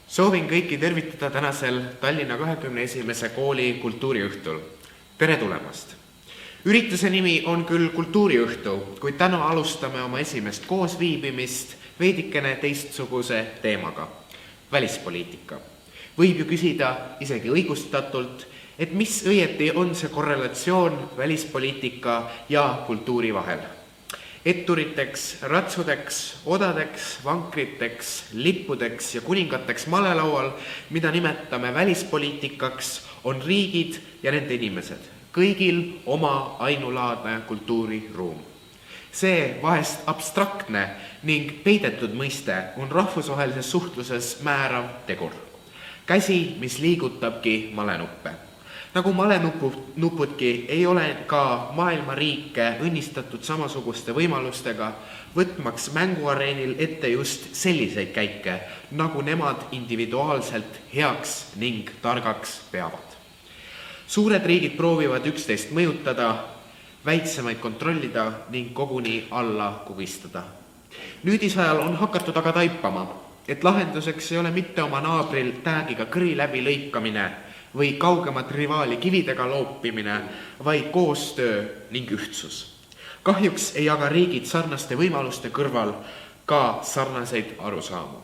Soovin kõiki tervitada tänasel Tallinna 21. kooli kultuuriõhtul. Tere tulemast! Ürituse nimi on küll kultuuriõhtu, kuid täna alustame oma esimest koosviibimist veidikene teistsuguse teemaga. Välispoliitika. Võib ju küsida isegi õigustatult, et mis õieti on see korrelatsioon välispoliitika ja kultuuri vahel. Etturiteks, ratsudeks, odadeks, vankriteks, lippudeks ja kuningateks malelaual, mida nimetame välispoliitikaks, on riigid ja nende inimesed. Kõigil oma ainulaadne kultuuriruum. See vahest abstraktne ning peidetud mõiste on rahvusvahelises suhtluses määrav tegur. Käsi, mis liigutabki malenuppe. Nagu malenupudki ei ole ka maailma riike õnnistatud samasuguste võimalustega, võtmaks mänguareenil ette just selliseid käike, nagu nemad individuaalselt heaks ning targaks peavad. Suured riigid proovivad üksteist mõjutada, väiksemaid kontrollida ning koguni alla kugistada. Nüüdisajal on hakatud aga taipama, et lahenduseks ei ole mitte oma naabril täägiga kõri läbi lõikamine või kaugemat rivaali kividega loopimine, vaid koostöö ning ühtsus. Kahjuks ei jaga riigid sarnaste võimaluste kõrval ka sarnaseid arusaamu.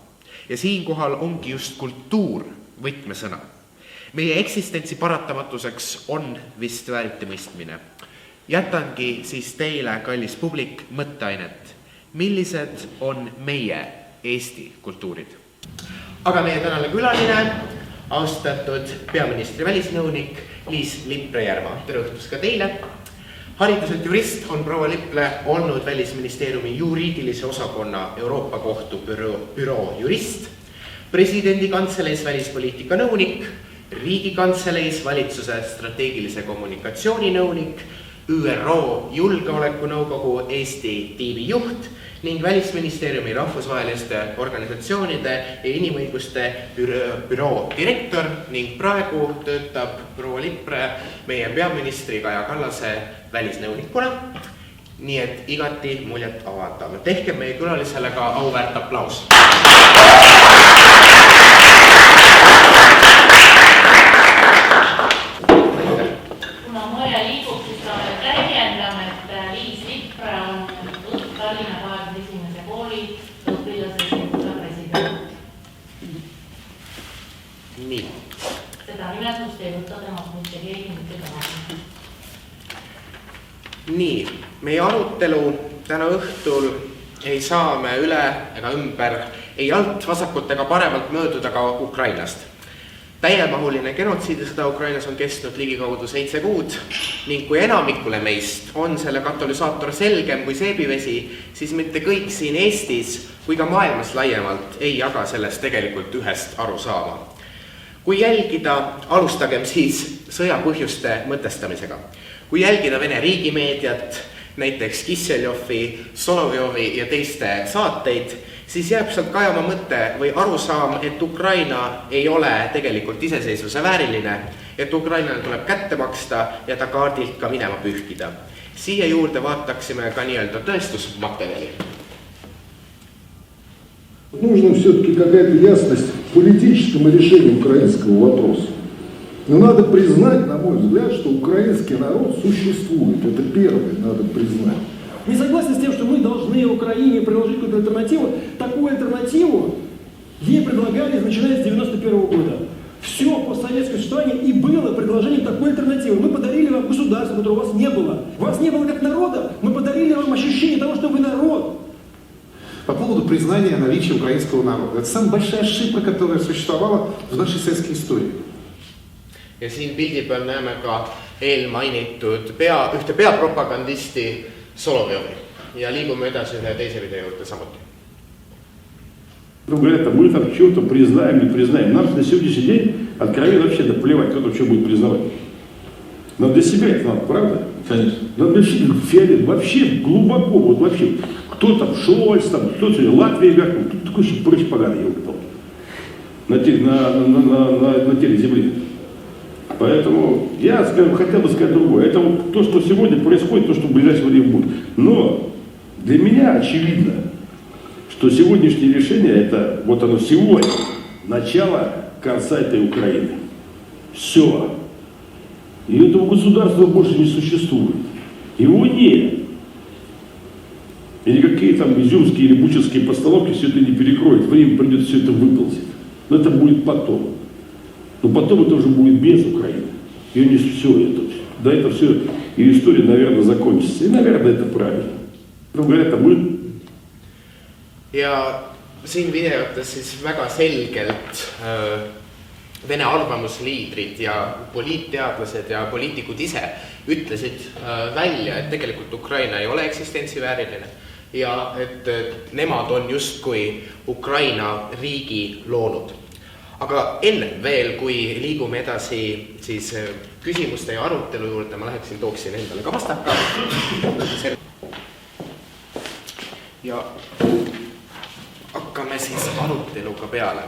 Ja siinkohal ongi just kultuur võtmesõna. Meie eksistentsi paratamatuseks on vist vääritimõistmine. Jätangi siis teile, kallis publik, mõtteainet. Millised on meie Eesti kultuurid? Aga meie tänane külaline, austatud peaministri välisnõunik Liis Lippre-Järva. Tere õhtust ka teile. Hariduselt jurist on proua Liple olnud Välisministeeriumi juriidilise osakonna Euroopa Kohtu büroo jurist, presidendi kantseleis välispoliitika nõunik, Riigikantseleis valitsuse strateegilise kommunikatsiooni nõunik, ÜRO Julgeolekunõukogu Eesti tiimi juht ning Välisministeeriumi rahvusvaheliste organisatsioonide ja inimõiguste büroo direktor ning praegu töötab proua Lippre meie peaministri Kaja Kallase välisnõunikuna. Nii et igati muljet avaldame. Tehke meie külalisele ka auväärt aplaus. Kuna mõne liigub, siis täiendame, et Liis Lippre on Tallinna 21. kooli õpilasesinduse president. Nii. Seda nimetust ei võtta temast mitte keegi mitte tagasi. Nii, meie arutelu täna õhtul ei saa me üle ega ümber, ei alt vasakult ega paremalt mööduda ka Ukrainast. Täiemahuline genotsiidisõda Ukrainas on kestnud ligikaudu 7 kuud ning kui enamikule meist on selle katalüsaator selgem kui seebivesi, siis mitte kõik siin Eestis kui ka maailmas laiemalt ei jaga sellest tegelikult ühest arusaama. Kui jälgida, alustagem siis sõja põhjuste mõtestamisega. Kui jälgida Vene riigimeediat, näiteks Kisseljovi, Solovjovi ja teiste saateid, siis jääb sealt kajama mõte või arusaam, et Ukraina ei ole tegelikult iseseisvuse vääriline, et Ukrainale tuleb kätte maksta ja ta kaardilt ka minema pühkida. Siia juurde vaataksime ka nii-öelda tõestusmaterjali. Нужно все-таки какая-то ясность в политическом решении украинского вопроса. Но надо признать, на мой взгляд, что украинский народ существует. Это первое, надо признать. Не согласен с тем, что мы должны Украине предложить какую-то альтернативу. Такую альтернативу ей предлагали, начиная с 1991 года. Все постсоветское существование и было предложением такой альтернативы. Мы подарили вам государство, которого у вас не было. Вас не было как народа, мы подарили вам ощущение того, что вы народ. По поводу признания наличия украинского народа. Это самая большая ошибка, которая существовала в нашей советской истории. Ja siin pildi peal näeme ka eelmainitud ühte peapropagandisti Solovjovi ja liigume edasi ühe teise video juurde samuti. Говорят, мы там что-то признаем, не признаем. Нам на сегодняшний день откровенно вообще наплевать, кто там что будет признавать. Но для себя это надо, правда? Конечно. Надо вообще фиолет, вообще глубоко, вот вообще. Кто там, Шольц, там, кто-то, Латвия, как, тут такой еще прочь поганый, елки-палки. На теле земли. Поэтому я хотел бы сказать другое. Это вот то, что сегодня происходит, то, что в ближайшее время будет. Но для меня очевидно, что сегодняшнее решение, это вот оно сегодня, начало конца этой Украины. Все. И этого государства больше не существует. Его нет. И никакие там изюмские или бучевские постановки все это не перекроют. Время придет, все это выползет. Но это будет потом. Но потом это уже будет без Украины. Ее не все это. Да, это все, и история, naверное, закончится. И, наверное, это правильно. Говорят, а мы... Ja siin videotes siis väga selgelt Vene arvamusliidrid ja poliitteadlased ja poliitikud ise ütlesid välja, et tegelikult Ukraina ei ole eksistentsivääriline ja et nemad on justkui Ukraina riigi loonud. Aga enne veel, kui liigume edasi siis küsimuste ja arutelu juurde, ma tooksin endale ka vastaka. Ja hakkame siis aruteluga peale.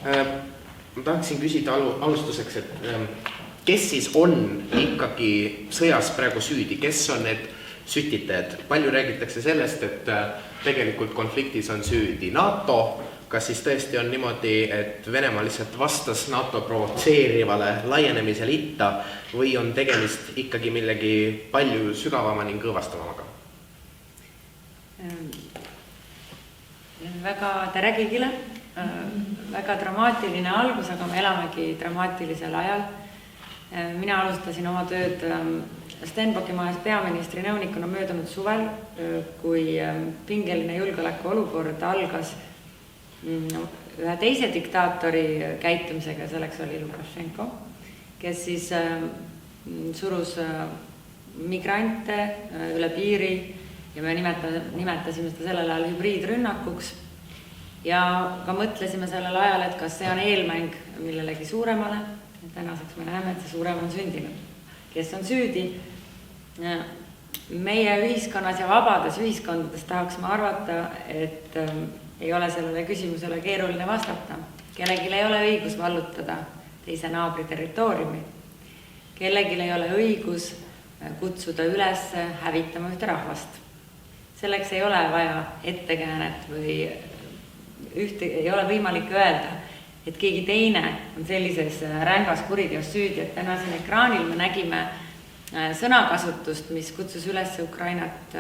Ma tahaksin küsida alustuseks, et kes siis on ikkagi sõjas praegu süüdi, kes on need sütitajad? Palju räägitakse sellest, et tegelikult konfliktis on süüdi NATO, kas siis tõesti on niimoodi, et Venemaa lihtsalt vastas NATO provotseerivale laienemisele itta või on tegemist ikkagi millegi palju sügavama ning õõvastavamaga? Väga tere kõigile, väga dramaatiline algus, aga me elamegi dramaatilisel ajal. Mina alustasin oma tööd Stenbocki majas peaministri nõunikuna möödunud suvel, kui pingeline julgeoleku olukord algas ühe teise diktaatori käitumisega, selleks oli Lukašenko, kes siis surus migrante üle piiri ja me nimetasime seda sellel ajal hübriidrünnakuks ja ka mõtlesime sellel ajal, et kas see on eelmäng millelegi suuremale. Tänaseks me näeme, et see suurem on sündinud. Kes on süüdi? Meie ühiskonnas ja vabades ühiskondades tahaks ma arvata, et ei ole sellele küsimusele keeruline vastata. Kellegil ei ole õigus vallutada teise naabri territooriumi. Kellegil ei ole õigus kutsuda üles hävitama ühte rahvast. Selleks ei ole vaja ettekäänet või ei ole võimalik öelda, et keegi teine on sellises rängas kuriteos süüdi, et täna siin ekraanil me nägime sõnakasutust, mis kutsus üles Ukrainat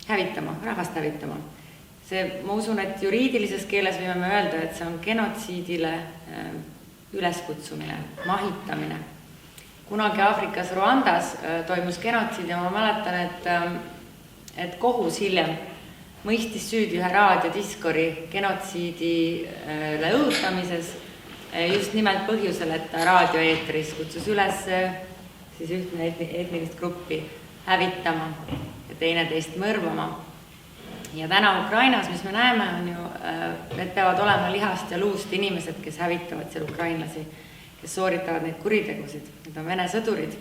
hävitama, rahvast hävitama. Ma usun, et juriidilises keeles võime me öelda, et see on genotsiidile üleskutsumine, mahitamine. Kunagi Aafrikas Rwandas toimus genotsiid ja ma mäletan, et kohus hiljem mõistis süüdi ühe raadiodiskori genotsiidile õhutamises just nimelt põhjusel, et ta raadioeetris kutsus üles siis ühtne etnilist gruppi hävitama ja teineteist mõrvama. Ja täna Ukrainas, mis me näeme, on ju, need peavad olema lihast ja luust inimesed, kes hävitavad seal ukrainlasi, kes sooritavad neid kuritegusid. Need on Vene sõdurid,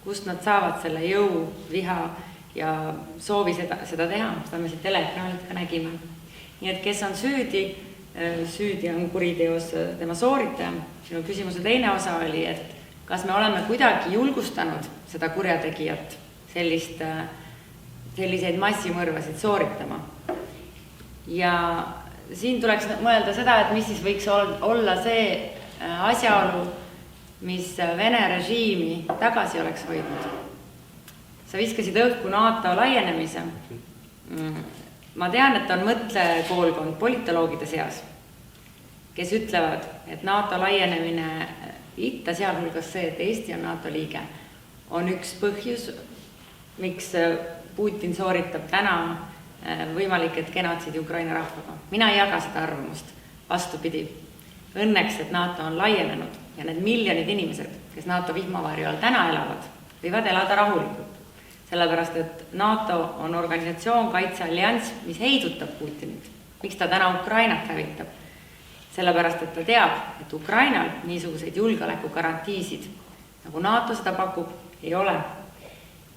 kust nad saavad selle jõu, viha ja soovi seda teha, seda me siin teleekraanilt ka nägime. Nii et kes on süüdi on kuriteos tema sooritaja. Sinu küsimuse teine osa oli, et kas me oleme kuidagi julgustanud seda kurjategijat selliseid massimõrvasid sooritama. Ja siin tuleks mõelda seda, et mis siis võiks olla see asjaolu, mis Vene režiimi tagasi oleks hoidnud. Sa viskasid õhku NATO laienemise. Ma tean, et on mõtlekoolkond politoloogide seas, kes ütlevad, et NATO laienemine itta, sealhulgas see, et Eesti on NATO liige, on üks põhjus, miks Putin sooritab täna võimalik, et genotsiidi Ukraina rahvaga. Mina ei jaga seda arvamust. Vastupidi. Õnneks, et NATO on laienenud ja need miljonid inimesed, kes NATO vihmavarju all täna elavad, võivad elada rahulikult. Sellepärast, et NATO on organisatsioon, kaitseallianss, mis heidutab Putinit. Miks ta täna Ukrainat hävitab? Sellepärast, et ta teab, et Ukrainal niisuguseid julgeoleku garantiisid, nagu NATO seda pakub, ei ole.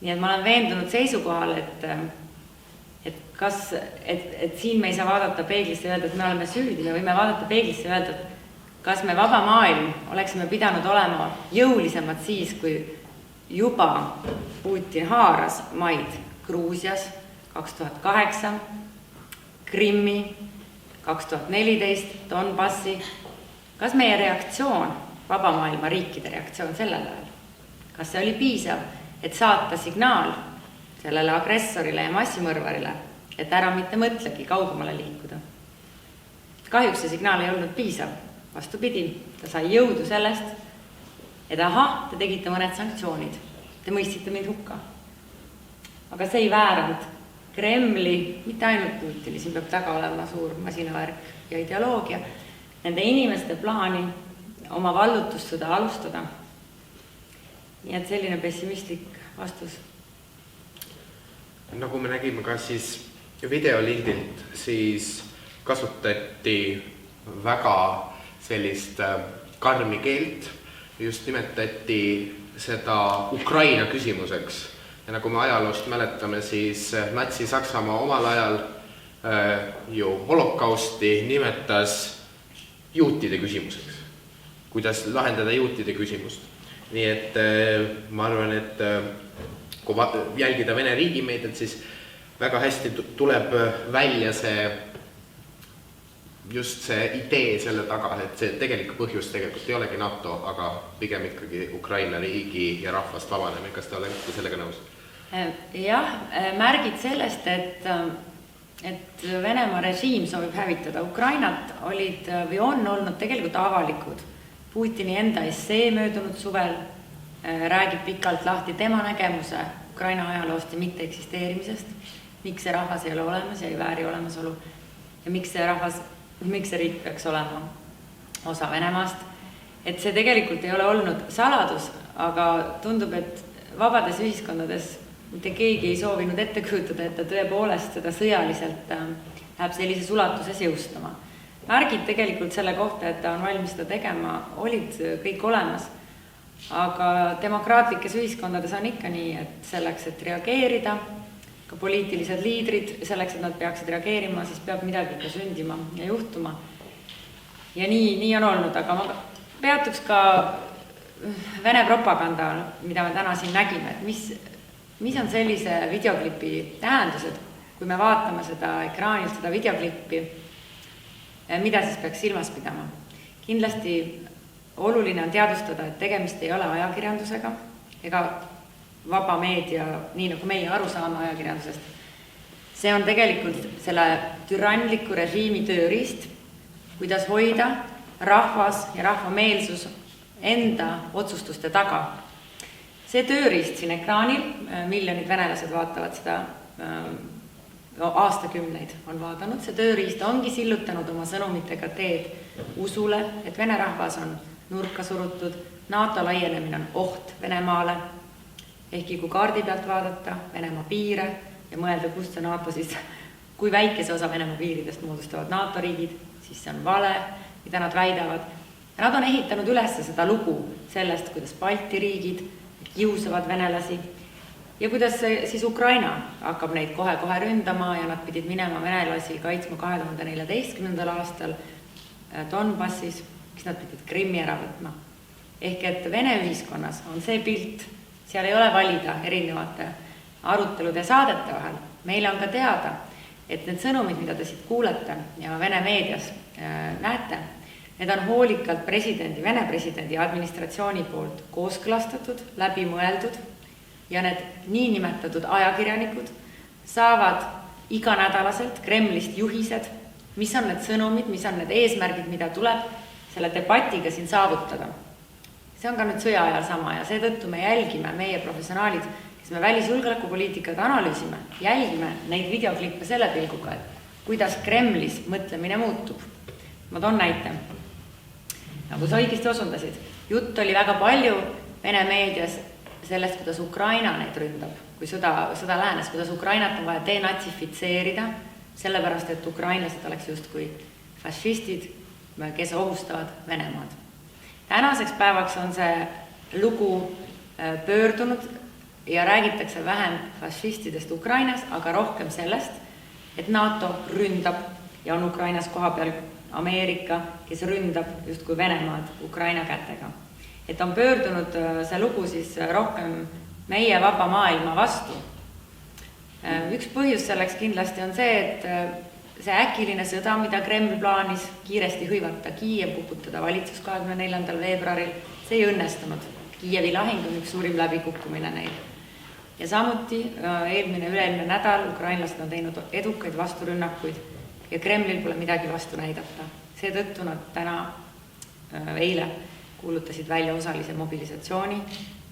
Nii et ma olen veendunud seisukohal, et siin me ei saa vaadata peeglisse ja öelda, et me oleme süüdi, me võime vaadata peeglisse ja öelda, et kas me vaba maailm oleksime pidanud olema jõulisemad siis, kui juba Putin haaras maid Gruusias 2008, Krimmi 2014 Donbassi. Kas meie reaktsioon, vaba maailma riikide reaktsioon sellel ajal, kas see oli piisav, et saata signaal sellele agressorile ja massimõrvarile, et ära mitte mõtlegi kaugemale liikuda? Kahjuks see signaal ei olnud piisav. Vastupidi, ta sai jõudu sellest, et te tegite mõned sanktsioonid, te mõistsite mind hukka. Aga see ei vääranud Kremli, mitte ainult Putini, siin peab taga olema suur masinavärk ja ideoloogia, nende inimeste plaani oma vallutussõda alustada. Nii et selline pessimistlik vastus. Nagu me nägime ka siis videolindilt, siis kasutati väga sellist karmi keelt, just nimetati seda Ukraina küsimuseks. Ja nagu me ajaloost mäletame, siis Natsi-Saksamaa omal ajal ju holokausti nimetas juutide küsimuseks. Kuidas lahendada juutide küsimust. Nii et ma arvan, et kui jälgida Vene riigimeediat, siis väga hästi tuleb välja just see idee selle taga, et see tegelik põhjus tegelikult ei olegi NATO, aga pigem ikkagi Ukraina riigi ja rahvast vabanemine. Kas te olete sellega nõus? Jah, märgid sellest, et Venemaa režiim soovib hävitada Ukrainat, olid või on olnud tegelikult avalikud. Putini enda essee möödunud suvel räägib pikalt lahti tema nägemuse Ukraina ajaloost ja mitte eksisteerimisest, miks see rahvas ei ole olemas ja ei vääri olemasolu ja miks see riik peaks olema osa Venemaast. Et see tegelikult ei ole olnud saladus, aga tundub, et vabades ühiskondades mitte keegi ei soovinud ette kujutada, et ta tõepoolest seda sõjaliselt läheb sellises ulatuses jõustama. Märgid tegelikult selle kohta, et ta on valmis seda tegema, olid kõik olemas. Aga demokraatlikes ühiskondades on ikka nii, et selleks, et reageerida, ka poliitilised liidrid, selleks, et nad peaksid reageerima, siis peab midagi ka sündima ja juhtuma. Ja nii on olnud, aga ma peatuks ka Vene propaganda, mida me täna siin nägime, et mis on sellise videoklipi tähendused, kui me vaatame seda ekraanilt, seda videoklippi, mida siis peaks silmas pidama. Kindlasti oluline on teadvustada, et tegemist ei ole ajakirjandusega ega vaba meedia, nii nagu meie aru saame ajakirjandusest. See on tegelikult selle türanliku režiimi tööriist, kuidas hoida rahvas ja rahvameelsus enda otsustuste taga. See tööriist siin ekraanil, miljonid venelased vaatavad seda, aastakümneid on vaadanud, see tööriist ongi sillutanud oma sõnumitega teed usule, et vene rahvas on nurka surutud, NATO laienemine on oht Venemaale, ehkki kui kaardi pealt vaadata Venemaa piire ja mõelda, kust see NATO siis, kui väikese osa Venemaa piiridest moodustavad NATO riigid, siis see on vale, mida nad väidavad. Ja nad on ehitanud üles seda lugu sellest, kuidas Balti riigid kiusavad venelasi ja kuidas siis Ukraina hakkab neid kohe ründama ja nad pidid minema venelasi kaitsma 2014. aastal Donbassis, kes nad pidid Krimmi ära võtma. Ehk et Vene ühiskonnas on see pilt, seal ei ole valida erinevate arutelude saadete vahel. Meile on ka teada, et need sõnumid, mida te siit kuulete ja Vene meedias näete, need on hoolikalt Vene presidendi administratsiooni poolt kooskõlastatud, läbi mõeldud ja need niinimetatud ajakirjanikud saavad iganädalaselt Kremlist juhised, mis on need sõnumid, mis on need eesmärgid, mida tuleb selle debatiga siin saavutada. See on ka nüüd sõja ajal sama ja seetõttu me jälgime, meie professionaalid, kes me välisjulgeolekupoliitikat analüüsime, jälgime neid videoklippe selle pilguga, et kuidas Kremlis mõtlemine muutub. Ma toon näite. Nagu sa õigesti osundasid, jutt oli väga palju Vene meedias sellest, kuidas Ukraina neid ründab, kui sõda läänes, kuidas Ukrainat on vaja denatsifitseerida, sellepärast, et ukrainlased oleks justkui fašistid, kes ohustavad Venemaad. Tänaseks päevaks on see lugu pöördunud ja räägitakse vähem fašistidest Ukrainas, aga rohkem sellest, et NATO ründab ja on Ukrainas koha peal Ameerika, kes ründab justkui Venemaad Ukraina kätega. Et on pöördunud see lugu siis rohkem meie vaba maailma vastu. Üks põhjus selleks kindlasti on see, et see äkiline sõda, mida Kreml plaanis kiiresti hõivata Kiiev, kukutada valitsus 24. veebruaril, see ei õnnestunud. Kiievi lahing on üks suurim läbikukkumine neil. Ja samuti üle-eelmine nädal ukrainlased on teinud edukaid vasturünnakuid ja Kremlil pole midagi vastu näidata. Seetõttu nad eile kuulutasid välja osalise mobilisatsiooni,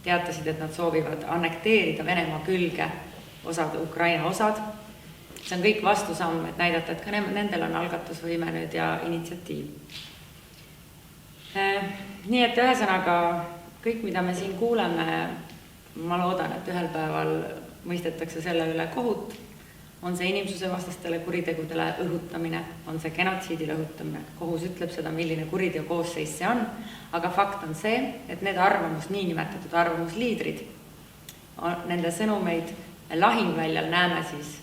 teatasid, et nad soovivad annekteerida Venemaa külge Ukraina osad. See on kõik vastusamm, et näidata, et ka nendel on algatusvõime nüüd ja initsiatiiv. Nii et ühesõnaga, kõik, mida me siin kuuleme, ma loodan, et ühel päeval mõistetakse selle üle kohut, on see inimsuse vastastele kuritegudele õhutamine, on see genotsiidile õhutamine. Kohus ütleb seda, milline kuriteo koosseis see on, aga fakt on see, et need niinimetatud arvamusliidrid, nende sõnumeid lahingväljal näeme siis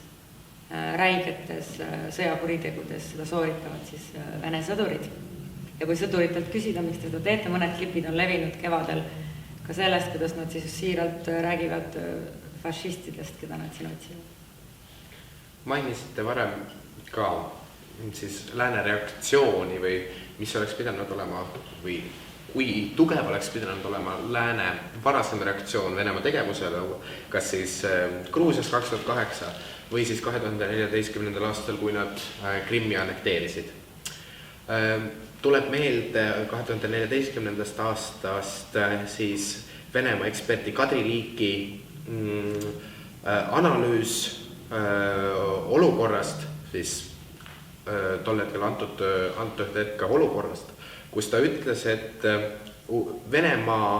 räigetes sõjakuritegudes, seda sooritavad siis Vene sõdurid. Ja kui sõduritelt küsida, miks te seda teete, mõned klipid on levinud kevadel ka sellest, kuidas nad siis siiralt räägivad fašistidest, keda nad siin otsivad. Mainisite varem ka siis lääne reaktsiooni või mis oleks pidanud olema või kui tugev oleks pidanud olema lääne varasem reaktsioon Venemaa tegevusele, kas siis Gruusias 2008 või siis 2014. aastal, kui nad Krimmi annekteerisid. Tuleb meelde 2014. aastast siis Venemaa eksperti Kadri Liiki analüüs olukorrast, siis tol hetkel antud hetke olukorrast, kus ta ütles, et Venemaa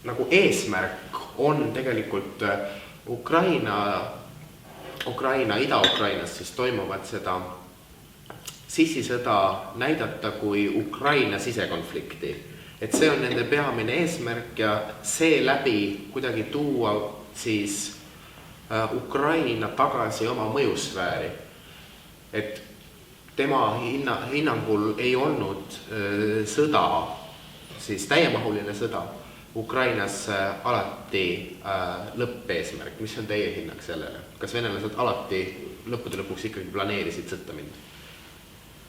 nagu eesmärk on tegelikult Ida-Ukrainas siis toimuvat seda sissisõda näidata kui Ukraina sisekonflikti. Et see on nende peamine eesmärk ja seeläbi kuidagi tuua siis Ukraina tagasi oma mõjusfääri. Et tema hinnangul ei olnud sõda, siis täiemahuline sõda Ukrainas alati lõppeesmärk. Mis on teie hinnang sellele? Kas venelased alati lõppude lõpuks ikkagi planeerisid sõtta minna?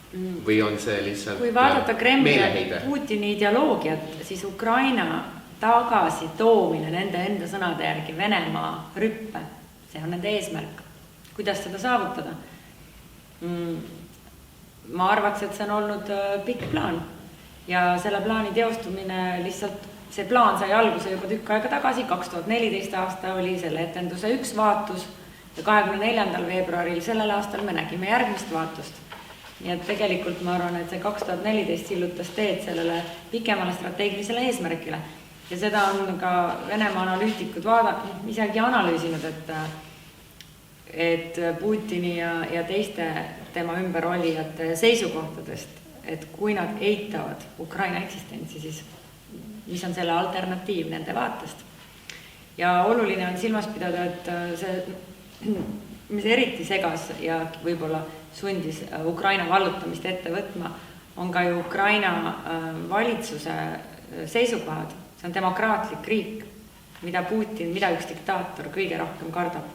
Või on see lihtsalt kui vaadata Kremli meeleheide? Putini ideoloogiat, siis Ukraina tagasi toomine nende enda sõnade järgi Venemaa rüppe, see on nende eesmärk. Kuidas seda saavutada? Ma arvaks, et see on olnud pikk plaan ja selle plaani teostumine lihtsalt, see plaan sai alguse juba tükk aega tagasi, 2014 aasta oli selle etenduse üks vaatus ja 24. veebruaril sellel aastal me nägime järgmist vaatust. Nii et tegelikult ma arvan, et see 2014 sillutas teed sellele pikemale strateegilisele eesmärkile. Ja seda on ka Venemaa analüütikud isegi analüüsinud, et Putini ja teiste tema ümberolijate seisukohtadest, et kui nad eitavad Ukraina eksistentsi, siis mis on selle alternatiiv nende vaatest. Ja oluline on silmas pidada, et see, mis eriti segas ja võib-olla sundis Ukraina vallutamist ette võtma, on ka ju Ukraina valitsuse seisukohad. See on demokraatlik riik, mida üks diktaator kõige rohkem kardab.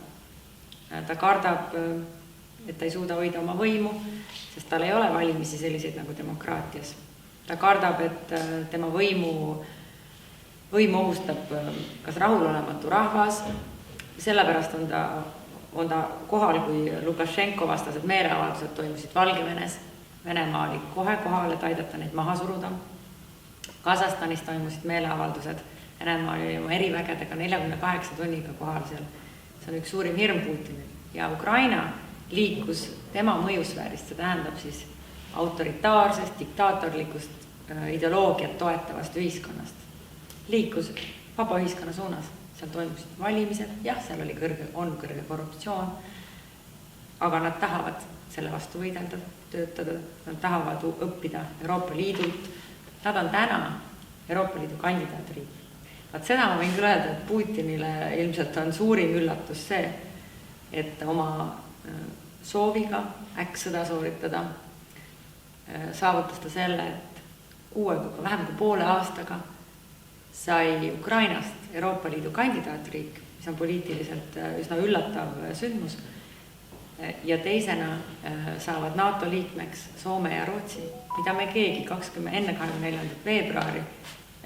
Ta kardab, et ta ei suuda hoida oma võimu, sest tal ei ole valimisi selliseid nagu demokraatias. Ta kardab, et tema võimu ohustab kas rahulolematu rahvas, sellepärast on ta kohal, kui Lukašenko vastased meeleavaldused toimusid Valgevenes. Venemaa oli kohe kohal, et aidata neid maha suruda. Kasahstanis toimusid meeleavaldused. Venemaa oli oma erivägedega 48 tunniga kohal seal. See on üks suurim hirm Putinil. Ja Ukraina liikus tema mõjusfäärist, see tähendab siis autoritaarsest, diktaatorlikust ideoloogiat toetavast ühiskonnast. Liikus vaba ühiskonna suunas. Seal toimusid valimised, jah, seal on kõrge korruptsioon, aga nad tahavad selle vastu võidelda, töötada, nad tahavad õppida Euroopa Liidult, nad on täna Euroopa Liidu kandidaatriik. Vaat seda ma võin küll öelda, et Putinile ilmselt on suurim üllatus see, et oma sooviga äkksõda sooritada saavutas ta selle, et vähem kui poole aastaga sai Ukrainast Euroopa Liidu kandidaatriik, mis on poliitiliselt üsna üllatav sündmus. ja teisena saavad NATO liikmeks Soome ja Rootsi, mida me keegi enne 24. veebruari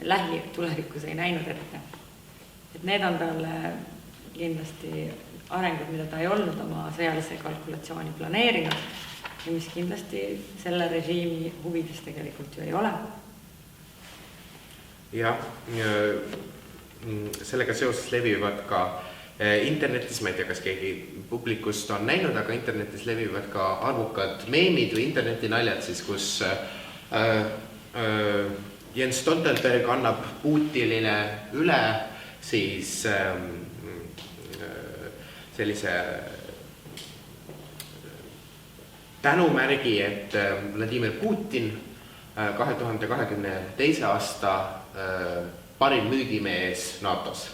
lähitulevikus ei näinud ette. Et need on talle kindlasti arengud, mida ta ei olnud oma sõjalise kalkulatsiooni planeerinud ja mis kindlasti selle režiimi huvides tegelikult ju ei ole. Ja sellega seoses levivad ka internetis, ma ei tea, kas keegi publikust on näinud, aga internetis levivad ka arvukad meemid või internetinaljad, siis kus Jens Stoltenberg annab Putinile üle siis sellise tänumärgi, et Vladimir Putin 2022. aasta parim müügimees NATO-s.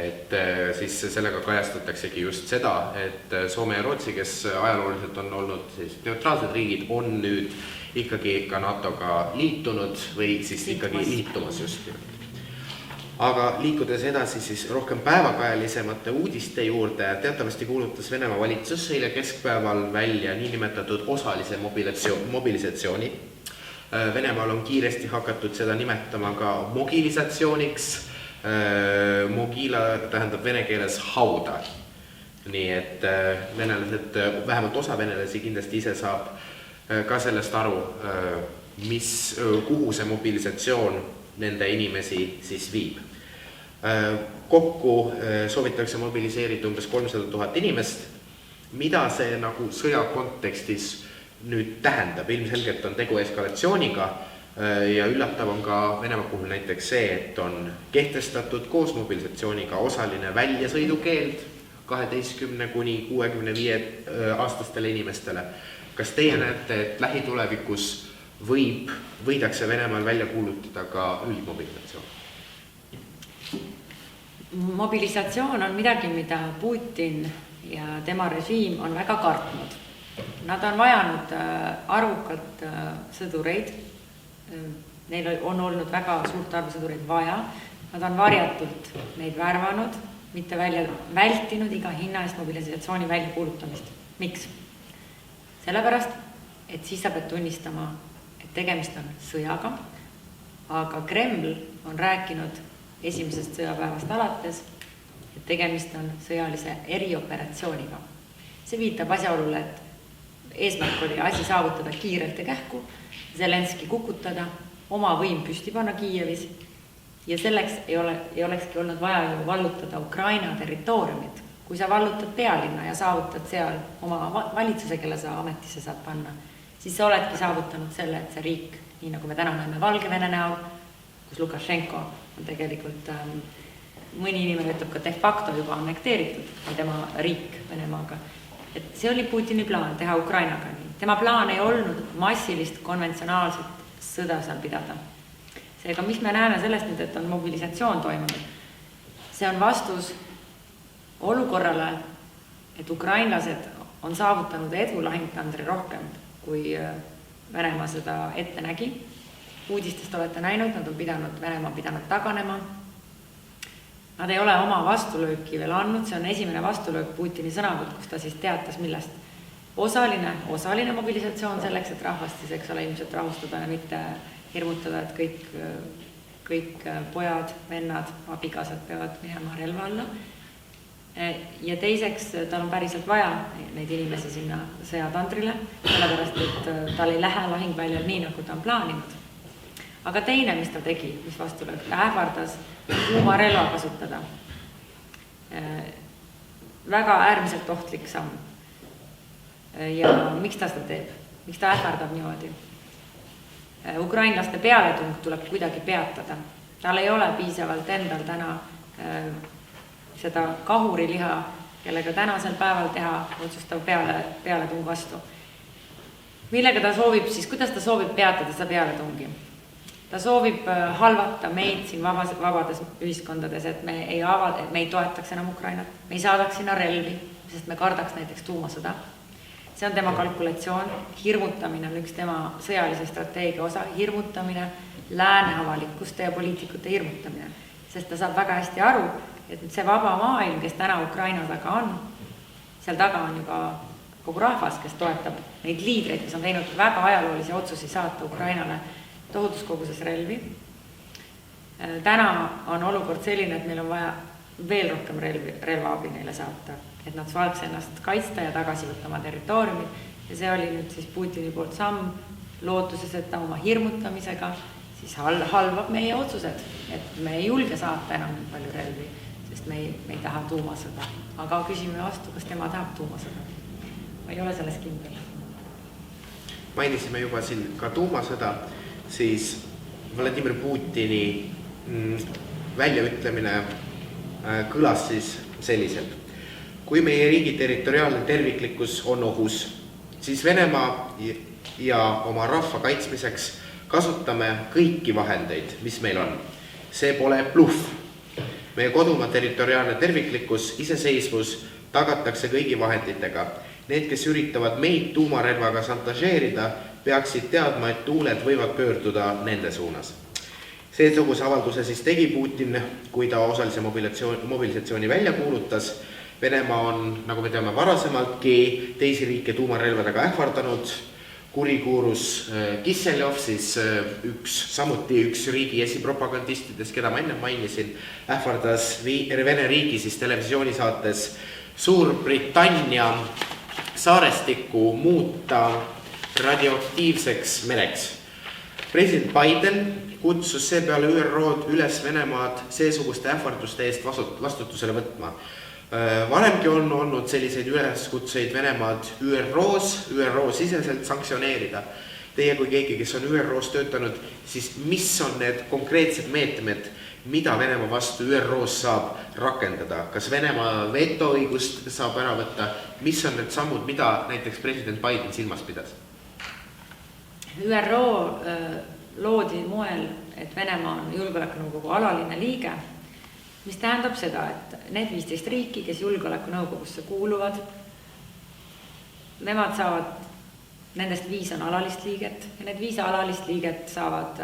Et siis sellega kajastataksegi just seda, et Soome ja Rootsi, kes ajalooliselt on olnud siis neutraalsed riigid, on nüüd ikkagi ka NATO-ga liitunud või siis ikkagi liitumas just. Aga liikudes edasi siis rohkem päevakajalisemate uudiste juurde, teatavasti kuulutas Venemaa valitsus eile keskpäeval välja niinimetatud osalise mobilisatsiooni. Venemaal on kiiresti hakatud seda nimetama ka mobilisatsiooniks. Mogila tähendab vene keeles hauda. Nii et venelased, vähemalt osa venelasi kindlasti ise saab ka sellest aru, kuhu see mobilisatsioon nende inimesi siis viib. Kokku soovitakse mobiliseerida umbes 300 000 inimest. Mida see nagu sõja kontekstis nüüd tähendab? Ilmselgelt on tegu eskalatsiooniga ja üllatav on ka Venemaa puhul näiteks see, et on kehtestatud koos mobilisatsiooniga osaline väljasõidukeeld 12–65 aastastele inimestele. Kas teie näete, et lähitulevikus võidakse Venemaal välja kuulutada ka üldmobilisatsioon? Mobilisatsioon on midagi, mida Putin ja tema režiim on väga kartnud. Nad on vajanud arvukalt sõdureid. Neil on olnud väga suurt arvu sõdureid vaja. Nad on varjatult neid värvanud, mitte vältinud iga hinna eest mobilisatsiooni välja kuulutamist. Miks? Sellepärast, et siis sa pead tunnistama, et tegemist on sõjaga, aga Kreml on rääkinud esimesest sõjapäevast alates, et tegemist on sõjalise erioperatsiooniga. See viitab asjaolule, et eesmärk oli asi saavutada kiirelt ja kähku, Zelenski kukutada, oma võim püsti panna Kiievis ja selleks ei olekski olnud vaja ju vallutada Ukraina territooriumit. Kui sa vallutad pealinna ja saavutad seal oma valitsuse, kelle sa ametisse saad panna, siis sa oledki saavutanud selle, et see riik, nii nagu me täna näeme Valgevene näol, kus Lukašenko on tegelikult mõni inimene ütleb ka de facto juba annekteeritud tema riik Venemaaga. Et see oli Putini plaan teha Ukrainaga nii. Tema plaan ei olnud massilist konventsionaalset sõda seal pidada. Seega, mis me näeme sellest nüüd, et on mobilisatsioon toimunud? See on vastus olukorrale, et ukrainlased on saavutanud edu lahingtandri rohkem, kui Venemaa seda ette nägi. Uudistest olete näinud, nad on Venemaa pidanud taganema. Nad ei ole oma vastulööki veel andnud, see on esimene vastulöök Putini sõnavõtt, kus ta siis teatas millest. Osaline mobilisatsioon selleks, et rahvast siis, eks ole, ilmselt rahustada ja mitte hirmutada, et kõik pojad, vennad, abikasad peavad minema relva alla. Ja teiseks, tal on päriselt vaja neid inimesi sinna sõjatandrile, sellepärast, et tal ei lähe lahingväljal nii, nagu ta on plaaninud. Aga teine, mis ta tegi, mis vastulöök, ta ähvardas kuumarelva kasutada. Väga äärmiselt ohtlik samm. Ja miks ta seda teeb? Miks ta ähvardab niimoodi? Ukrainlaste pealetung tuleb kuidagi peatada. Tal ei ole piisavalt endal täna seda kahuriliha, kellega tänasel päeval teha otsustav pealetung vastu. Millega ta soovib, siis kuidas ta soovib peatada seda pealetungi? Ta soovib halvata meid siin vabades ühiskondades, et me ei toetaks enam Ukrainat, me ei saadaks sinna relvi, sest me kardaks näiteks tuumasõda. See on tema kalkulatsioon, hirmutamine on üks tema sõjalise strateegia osa, hirmutamine, lääne avalikuste ja poliitikute hirmutamine, sest ta saab väga hästi aru, et see vaba maailm, kes täna Ukraina taga on, seal taga on ju ka kogu rahvas, kes toetab neid liidreid, kes on teinud väga ajaloolisi otsusi saata Ukrainale tohutus koguses relvi. Täna on olukord selline, et meil on vaja veel rohkem relvaabi neile saata, et nad saaks ennast kaitsta ja tagasi võtta oma territooriumid. Ja see oli nüüd siis Putini poolt samm lootuses, et ta oma hirmutamisega siis halvab meie otsused, et me ei julge saata enam nii palju relvi, sest me ei taha tuumasõda. Aga küsime vastu, kas tema tahab tuumasõda. Ma ei ole selles kindel. Mainisime juba siin ka tuumasõda, siis Vladimir Putini väljaütlemine kõlas siis selliselt. Kui meie riigi territoriaalne terviklikkus on ohus, siis Venemaa ja oma rahva kaitsmiseks kasutame kõiki vahendeid, mis meil on. See pole bluff. Meie kodumaa territoriaalne terviklikkus, iseseisvus tagatakse kõigi vahenditega. Need, kes üritavad meid tuumarelvaga šantažeerida, peaksid teadma, et tuuled võivad pöörduda nende suunas. Seesuguse avalduse siis tegi Putin, kui ta osalise mobilisatsiooni välja kuulutas. Venemaa on, nagu me teame varasemaltki, teisi riike tuumarelvadega ähvardanud. Kurikuurus Kisseljov, siis samuti üks riigi esipropagandistidest, keda ma enne mainisin, ähvardas Vene riigi siis televisioonisaates Suurbritannia saarestikku muuta radioaktiivseks mereks. President Biden kutsus seepeale ÜRO-d üles Venemaad seesuguste ähvarduste eest vastutusele võtma. Varemgi on olnud selliseid üleskutseid Venemaad ÜRO siseselt sanktsioneerida. Teie kui keegi, kes on ÜRO-s töötanud, siis mis on need konkreetsed meetmed, mida Venemaa vastu ÜRO-s saab rakendada? Kas Venemaa vetoõigust saab ära võtta? Mis on need sammud, mida näiteks president Biden silmas pidas? ÜRO loodi moel, et Venemaa on julgeolekunõukogu alaline liige, mis tähendab seda, et need 15 riiki, kes julgeolekunõukogusse kuuluvad, nemad saavad, nendest 5 on alalist liiget ja need 5 alalist liiget saavad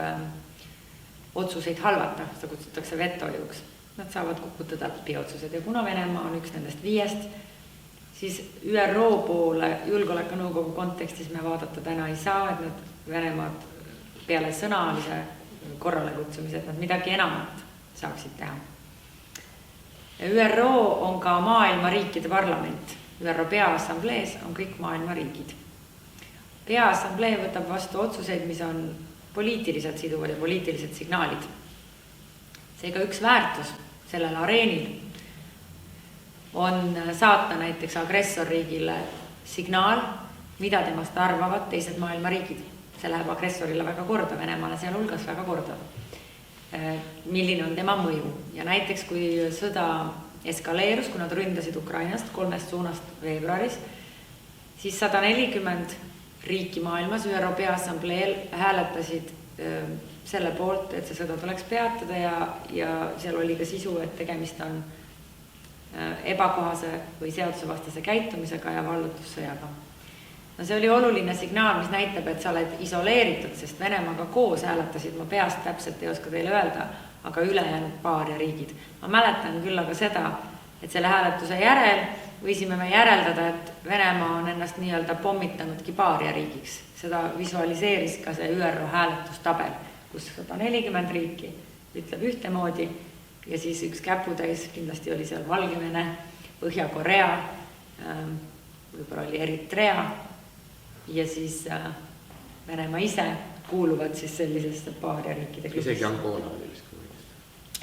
otsuseid halvata, seda kutsutakse vetoõiguks. Nad saavad kukutada läbi otsused ja kuna Venemaa on üks nendest 5, siis ÜRO poole julgeolekunõukogu kontekstis me vaadata täna ei saa, et nad Venemaad peale sõnalise korrale kutsumise, et nad midagi enamat saaksid teha. ÜRO on ka maailma riikide parlament. ÜRO Peaassamblees on kõik maailma riigid. Peaassamblee võtab vastu otsuseid, mis on poliitiliselt siduvad ja poliitilised signaalid. Seega üks väärtus sellel areenil on saata näiteks agressorriigile signaal, mida temast arvavad teised maailma riigid. See läheb agressorile väga korda, Venemaale seal hulgas väga korda. Milline on tema mõju. Ja näiteks kui sõda eskaleerus, kui nad ründasid Ukrainast 3 suunast veebruaris, siis 140 riiki maailmas ÜRO Peaassambleel hääletasid selle poolt, et see sõda tuleks peatada ja seal oli ka sisu, et tegemist on ebakohase või seadusevastase käitumisega ja vallutussõjaga. No see oli oluline signaal, mis näitab, et sa oled isoleeritud, sest Venemaaga koos hääletasid, ma peast täpselt ei oska teile öelda, aga ülejäänud paaria riigid. Ma mäletan küll aga seda, et selle hääletuse järel võisime me järeldada, et Venemaa on ennast nii-öelda pommitanudki paaria riigiks. Seda visualiseeris ka see ÜRO hääletustabel, kus 140 riiki ütleb ühtemoodi ja siis üks käputäis, kindlasti oli seal Valgevene, Põhja-Korea, võib-olla oli Eritrea ja siis Venemaa ise kuuluvad siis sellisesse paaria riikide klubisse. Isegi Angola oli vist.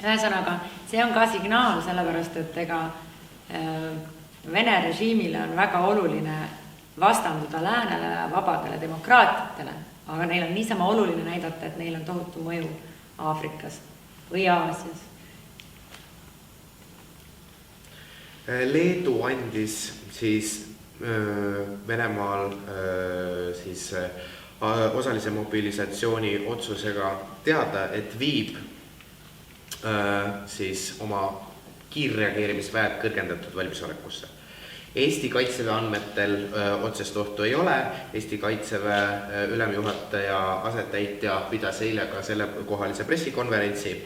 Ühesõnaga, see on ka signaal, sellepärast, et ega Vene režiimile on väga oluline vastanduda läänele ja vabadele demokraatiatele, aga neil on niisama oluline näidata, et neil on tohutu mõju Aafrikas või Aasias. Leedu andis siis Venemaal siis osalise mobilisatsiooni otsusega teada, et viib siis oma kiirreageerimisväed kõrgendatud valmisolekusse. Eesti Kaitseväe andmetel otsest ohtu ei ole. Eesti Kaitseväe ülemjuhataja asetäitja pidas eile ka selle kohalise pressikonverentsi.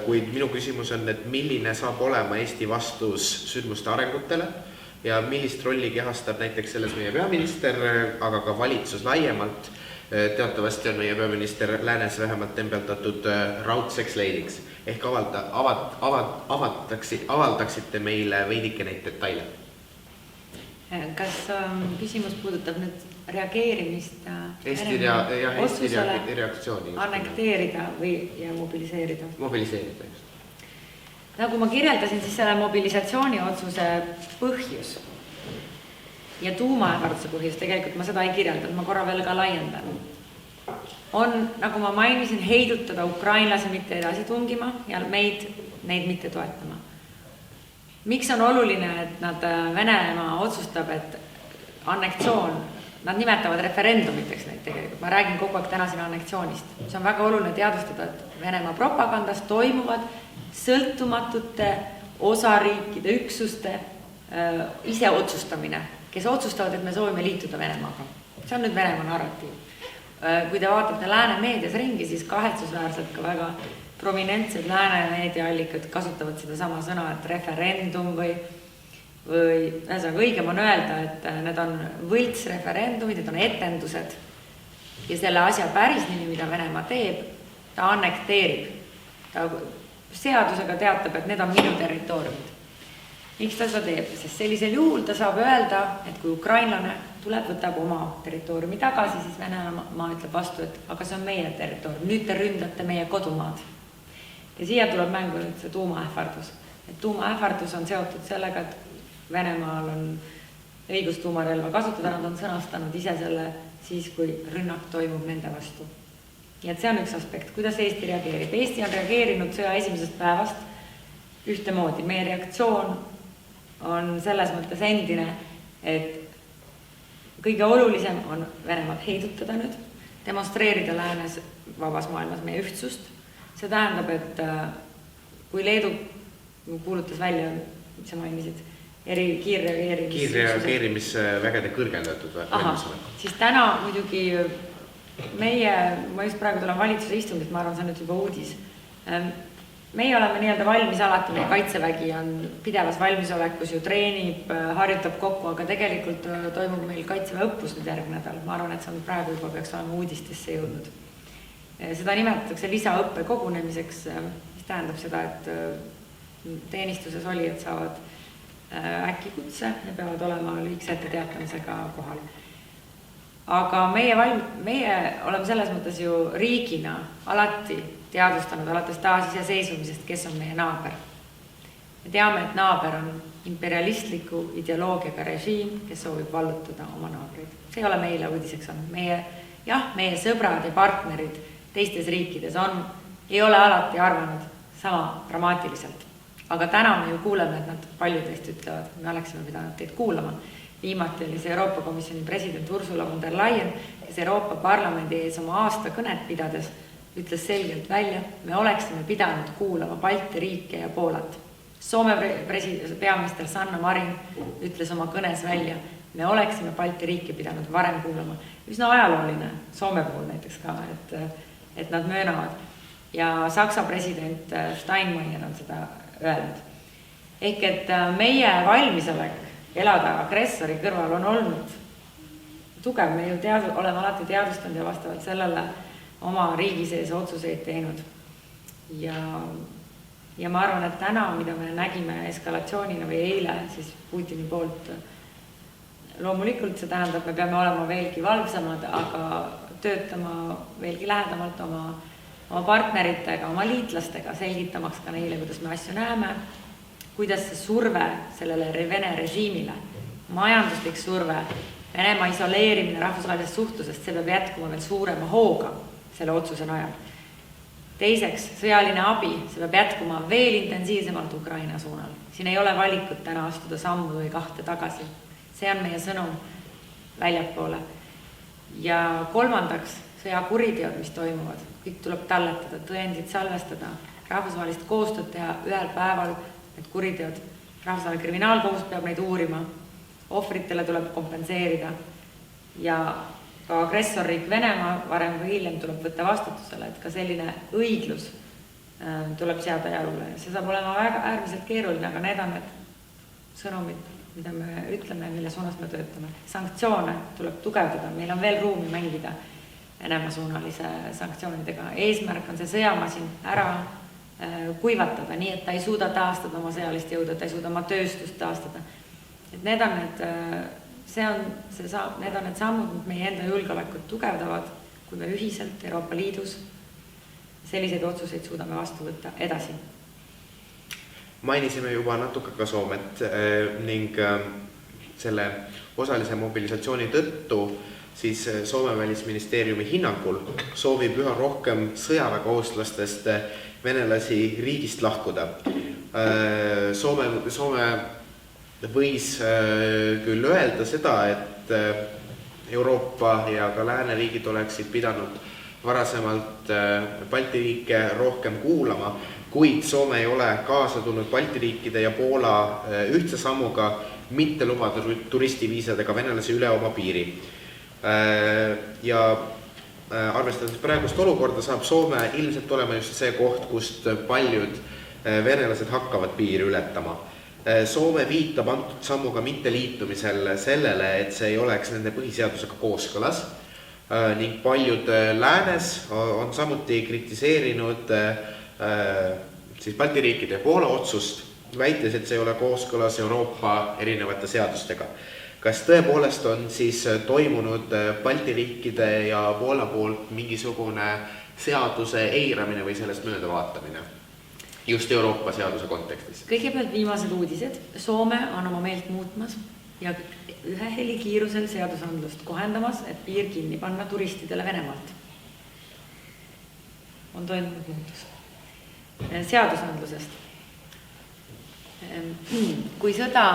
Kuid minu küsimus on, et milline saab olema Eesti vastus sündmuste arengutele, ja millist rolli kehastab näiteks selles meie peaminister, aga ka valitsus laiemalt. Teatavasti on meie peaminister läänes vähemalt tembeldatud raudseks leidiks. Ehk avaldaksite meile veidike neid detaile? Kas küsimus puudutab nüüd reageerimist Eesti reaktsiooni annekteerida ja mobiliseerida? Mobiliseerida, just. Nagu ma kirjeldasin, siis selle mobilisatsiooni otsuse põhjus ja tuumaähvarduse põhjus, tegelikult ma seda ei kirjeldanud, ma korra veel ka laiendan, on, nagu ma mainisin, heidutada ukrainlasi mitte edasi tungima ja neid mitte toetama. Miks on oluline, et Venemaa otsustab, et annektsioon, nad nimetavad referendumiteks neid tegelikult, ma räägin kogu aeg täna siin annektsioonist. See on väga oluline teadvustada, et Venemaa propagandas toimuvad sõltumatute osariikide üksuste ise otsustamine, kes otsustavad, et me soovime liituda Venemaaga. See on nüüd Venemaa narratiiv. Kui te vaatate lääne meedias ringi, siis kahetsusväärselt ka väga prominentsed lääne meediaallikad kasutavad seda sama sõna, et referendum või õigem on öelda, et need on võltsreferendumid, need on etendused ja selle asja päris nimi, mida Venemaa teeb, ta annekteerib. Ta seadusega teatab, et need on minu territooriumid. Miks ta seda teeb? Sest sellisel juhul ta saab öelda, et kui ukrainlane tuleb, võtab oma territooriumi tagasi, siis Venemaa ütleb vastu, et aga see on meie territoorium, nüüd te ründate meie kodumaad. Ja siia tuleb mängu nüüd see tuumaähvardus. Et tuumaähvardus on seotud sellega, et Venemaal on õigus tuumarelva kasutada, nad on sõnastanud ise selle siis, kui rünnak toimub nende vastu. Ja et see on üks aspekt, kuidas Eesti reageerib. Eesti on reageerinud sõja esimesest päevast ühtemoodi. Meie reaktsioon on selles mõttes endine, et kõige olulisem on Venemaad heidutada nüüd, demonstreerida läänes vabas maailmas meie ühtsust. See tähendab, et kui Leedu kuulutas välja, mis sa mainisid, kiirreageerimisvägede kõrgendatud valmisolek. Siis täna muidugi ma just praegu tulen valitsuse istungit, ma arvan, see on nüüd juba uudis. Meie oleme nii-öelda valmis alati, meie kaitsevägi on pidevas valmisolekus ju treenib, harjutab kokku, aga tegelikult toimub meil kaitseväe õppus nüüd järgmine nädal. Ma arvan, et see on praegu juba peaks olema uudistesse jõudnud. Seda nimetatakse lisaõppe kogunemiseks, mis tähendab seda, et teenistuses olijad saavad äkki kutse ja peavad olema lühikese etteteatamisega kohal. Aga meie oleme selles mõttes ju riigina alati teadvustanud alates taasiseseisvumisest, kes on meie naaber. Me teame, et naaber on imperialistliku ideoloogiaga režiim, kes soovib vallutada oma naabreid. See ei ole meile uudiseks on. Meie sõbrad ja partnerid teistes riikides ei ole alati arvanud sama dramaatiliselt. Aga täna me ju kuuleme, et nad paljud teist ütlevad, me oleksime pidanud teid kuulama. Viimati oli see Euroopa Komisjoni president Ursula von der Leyen, kes Euroopa Parlamendi ees oma aastakõnet pidades ütles selgelt välja, me oleksime pidanud kuulama Balti riike ja Poolat. Soome peaminister Sanna Marin ütles oma kõnes välja, me oleksime Balti riike pidanud varem kuulama. Üsna ajalooline Soome puhul näiteks ka, et nad möönavad. Ja Saksa president Steinmeier on seda öelnud. Ehk et meie valmisolek elada agressori kõrval on olnud tugev, me ju oleme alati teadvustanud ja vastavalt sellele oma riigi sees otsuseid teinud. Ja ma arvan, et täna, mida me nägime eskalatsioonina või eile, siis Putini poolt, loomulikult see tähendab, me peame olema veelgi valvsamad, aga töötama veelgi lähedamalt oma partneritega, oma liitlastega, selgitamaks ka neile, kuidas me asju näeme, kuidas see surve sellele Vene režiimile, majanduslik surve, Venemaa isoleerimine rahvusvahelisest suhtlusest, see peab jätkuma veel suurema hooga selle otsuse najal. Teiseks, sõjaline abi, see peab jätkuma veel intensiivsemalt Ukraina suunal. Siin ei ole valikut täna astuda sammu või kahte tagasi. See on meie sõnum väljapoole. Ja kolmandaks, sõjakuriteod, mis toimuvad. Kõik tuleb talletada, tõendid salvestada, rahvusvahelist koostööd teha ühel päeval, need kuriteod. Rahvusvaheline kriminaalkohus peab neid uurima, ohvritele tuleb kompenseerida ja ka agressorriik Venemaa varem või hiljem tuleb võtta vastutusele, et ka selline õiglus tuleb seada jalule. See saab olema väga äärmiselt keeruline, aga need on need sõnumid mida me ütleme, mille suunas me töötame. Sanktsioone tuleb tugevdada, meil on veel ruumi mängida Venemaa suunalise sanktsioonidega. Eesmärk on see sõjamasin ära kuivatada, nii et ta ei suuda taastada oma sõjalist jõudu, ta ei suuda oma tööstust taastada. Et need on need sammud, mis meie enda julgeolekut tugevdavad, kui me ühiselt Euroopa Liidus selliseid otsuseid suudame vastu võtta edasi. Mainisime juba natuke ka Soomet ning selle osalise mobilisatsiooni tõttu siis Soome välisministeeriumi hinnangul soovib üha rohkem sõjaväekohuslastest venelasi riigist lahkuda. Soome võis küll öelda seda, et Euroopa ja ka lääneriigid oleksid pidanud varasemalt Balti riike rohkem kuulama, kuid Soome ei ole kaasa tulnud Balti riikide ja Poola ühtse sammuga mitte lubada turistiviisadega venelasi üle oma piiri. Ja arvestades praegust olukorda saab Soome ilmselt olema just see koht, kust paljud venelased hakkavad piiri ületama. Soome viitab antud sammuga mitte liitumisel sellele, et see ei oleks nende põhiseadusega kooskõlas ning paljud läänes on samuti kritiseerinud siis Balti riikide ja Poola otsust, väites, et see ei ole kooskõlas Euroopa erinevate seadustega. Kas tõepoolest on siis toimunud Balti riikide ja Poola poolt mingisugune seaduse eiramine või sellest möödavaatamine just Euroopa seaduse kontekstis? Kõigepealt viimased uudised. Soome on oma meelt muutmas ja ühe helikiirusel seadusandlust kohendamas, et piir kinni panna turistidele Venemaalt. On toimunud muutus. Seadusandlusest. Kui sõda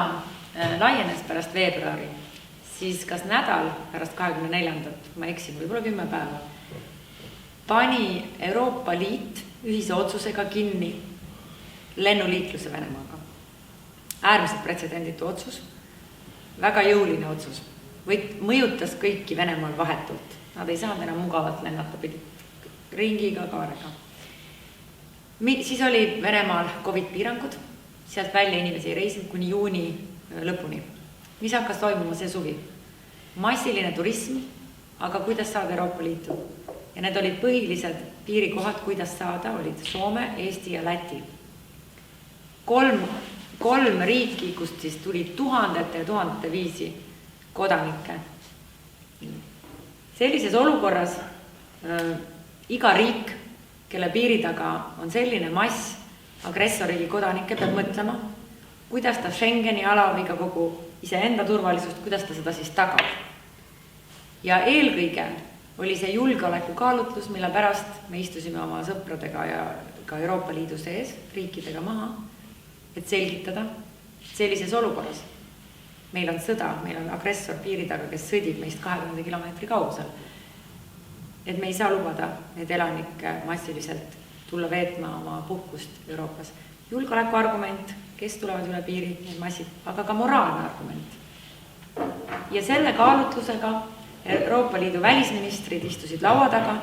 laienes pärast veebruari, siis kas nädal pärast 24. ma eksin, võib-olla 10 päeva, pani Euroopa Liit ühise otsusega kinni lennuliikluse Venemaaga. Äärmiselt pretsedenditu otsus, väga jõuline otsus, mõjutas kõiki Venemaal vahetult. Nad ei saanud enam mugavalt lennata, pidid ringiga, kaarega. Siis oli Venemaal COVID-piirangud, sealt välja inimesi ei reisinud kuni juuni lõpuni. Mis hakkas toimuma see suvi? Massiline turism, aga kuidas saada Euroopa Liitu? Ja need olid põhilised piirikohad, kuidas saada, olid Soome, Eesti ja Läti. Kolm riiki, kust siis tuli tuhandete ja tuhandete viisi kodanikke. Sellises olukorras iga riik, kelle piiri taga on selline mass agressoriigi kodanikke, peab mõtlema, kuidas ta Schengeni ala või ka kogu iseenda turvalisust, kuidas ta seda siis tagab. Ja eelkõige oli see julgeoleku kaalutlus, mille pärast me istusime oma sõpradega ja ka Euroopa Liidu sees riikidega maha, et selgitada sellises olukorras. Meil on sõda, meil on agressor piiri taga, kes sõdib meist 2000 kilomeetri kaugusel. Et me ei saa lubada need elanikke massiliselt tulla veetma oma puhkust Euroopas. Julgeoleku argument, kes tulevad üle piiri, need massid, aga ka moraalne argument. Ja selle kaalutlusega Euroopa Liidu välisministrid istusid laua taga.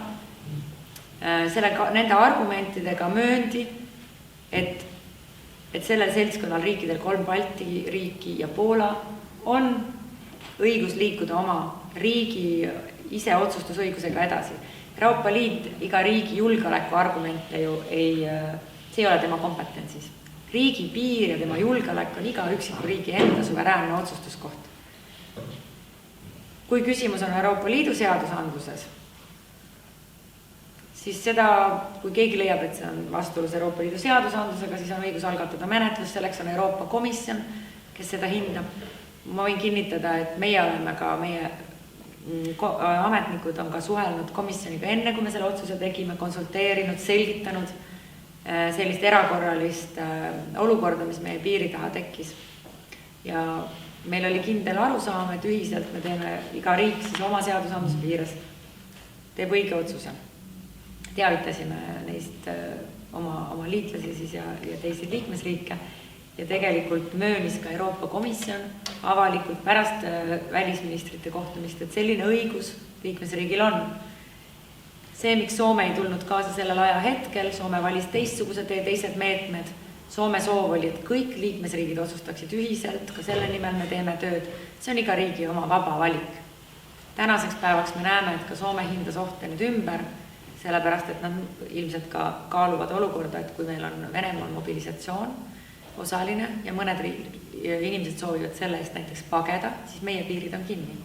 Nende argumentidega mööndi, et sellel seltskonnal riikidel 3 Balti riiki ja Poola on õigus liikuda oma riigi ise otsustusõigusega edasi. Euroopa Liit iga riigi julgeoleku argumente ju see ei ole tema kompetentsis. Riigi piir ja tema julgeolek on iga üksiku riigi enda suveräänne otsustuskoht. Kui küsimus on Euroopa Liidu seadusandluses, siis seda, kui keegi leiab, et see on vastuolus Euroopa Liidu seadusandlusega, siis on õigus algatada menetlus, selleks on Euroopa Komisjon, kes seda hindab. Ma võin kinnitada, et meie ametnikud on ka suhelnud komisjoniga enne, kui me selle otsuse tegime, konsulteerinud, selgitanud sellist erakorralist olukorda, mis meie piiri taha tekkis. Ja meil oli kindel arusaam, et ühiselt me teeme iga riik siis oma seadusandluse piires teeb õige otsuse. Teavitasime neist oma liitlasi siis ja teisi liikmesriike ja tegelikult möönis ka Euroopa Komisjon avalikult pärast välisministrite kohtumist, et selline õigus liikmesriigil on. See, miks Soome ei tulnud kaasa sellel aja hetkel, Soome valis teistsuguse tee, teised meetmed, Soome soov oli, et kõik liikmesriigid otsustaksid ühiselt, ka selle nimel me teeme tööd. See on iga riigi oma vaba valik. Tänaseks päevaks me näeme, et ka Soome hindas ohte nüüd ümber, sellepärast, et nad ilmselt ka kaaluvad olukorda, et kui meil on Venemaal mobilisatsioon osaline ja mõned inimesed soovivad selle eest näiteks pageda, siis meie piirid on kinni.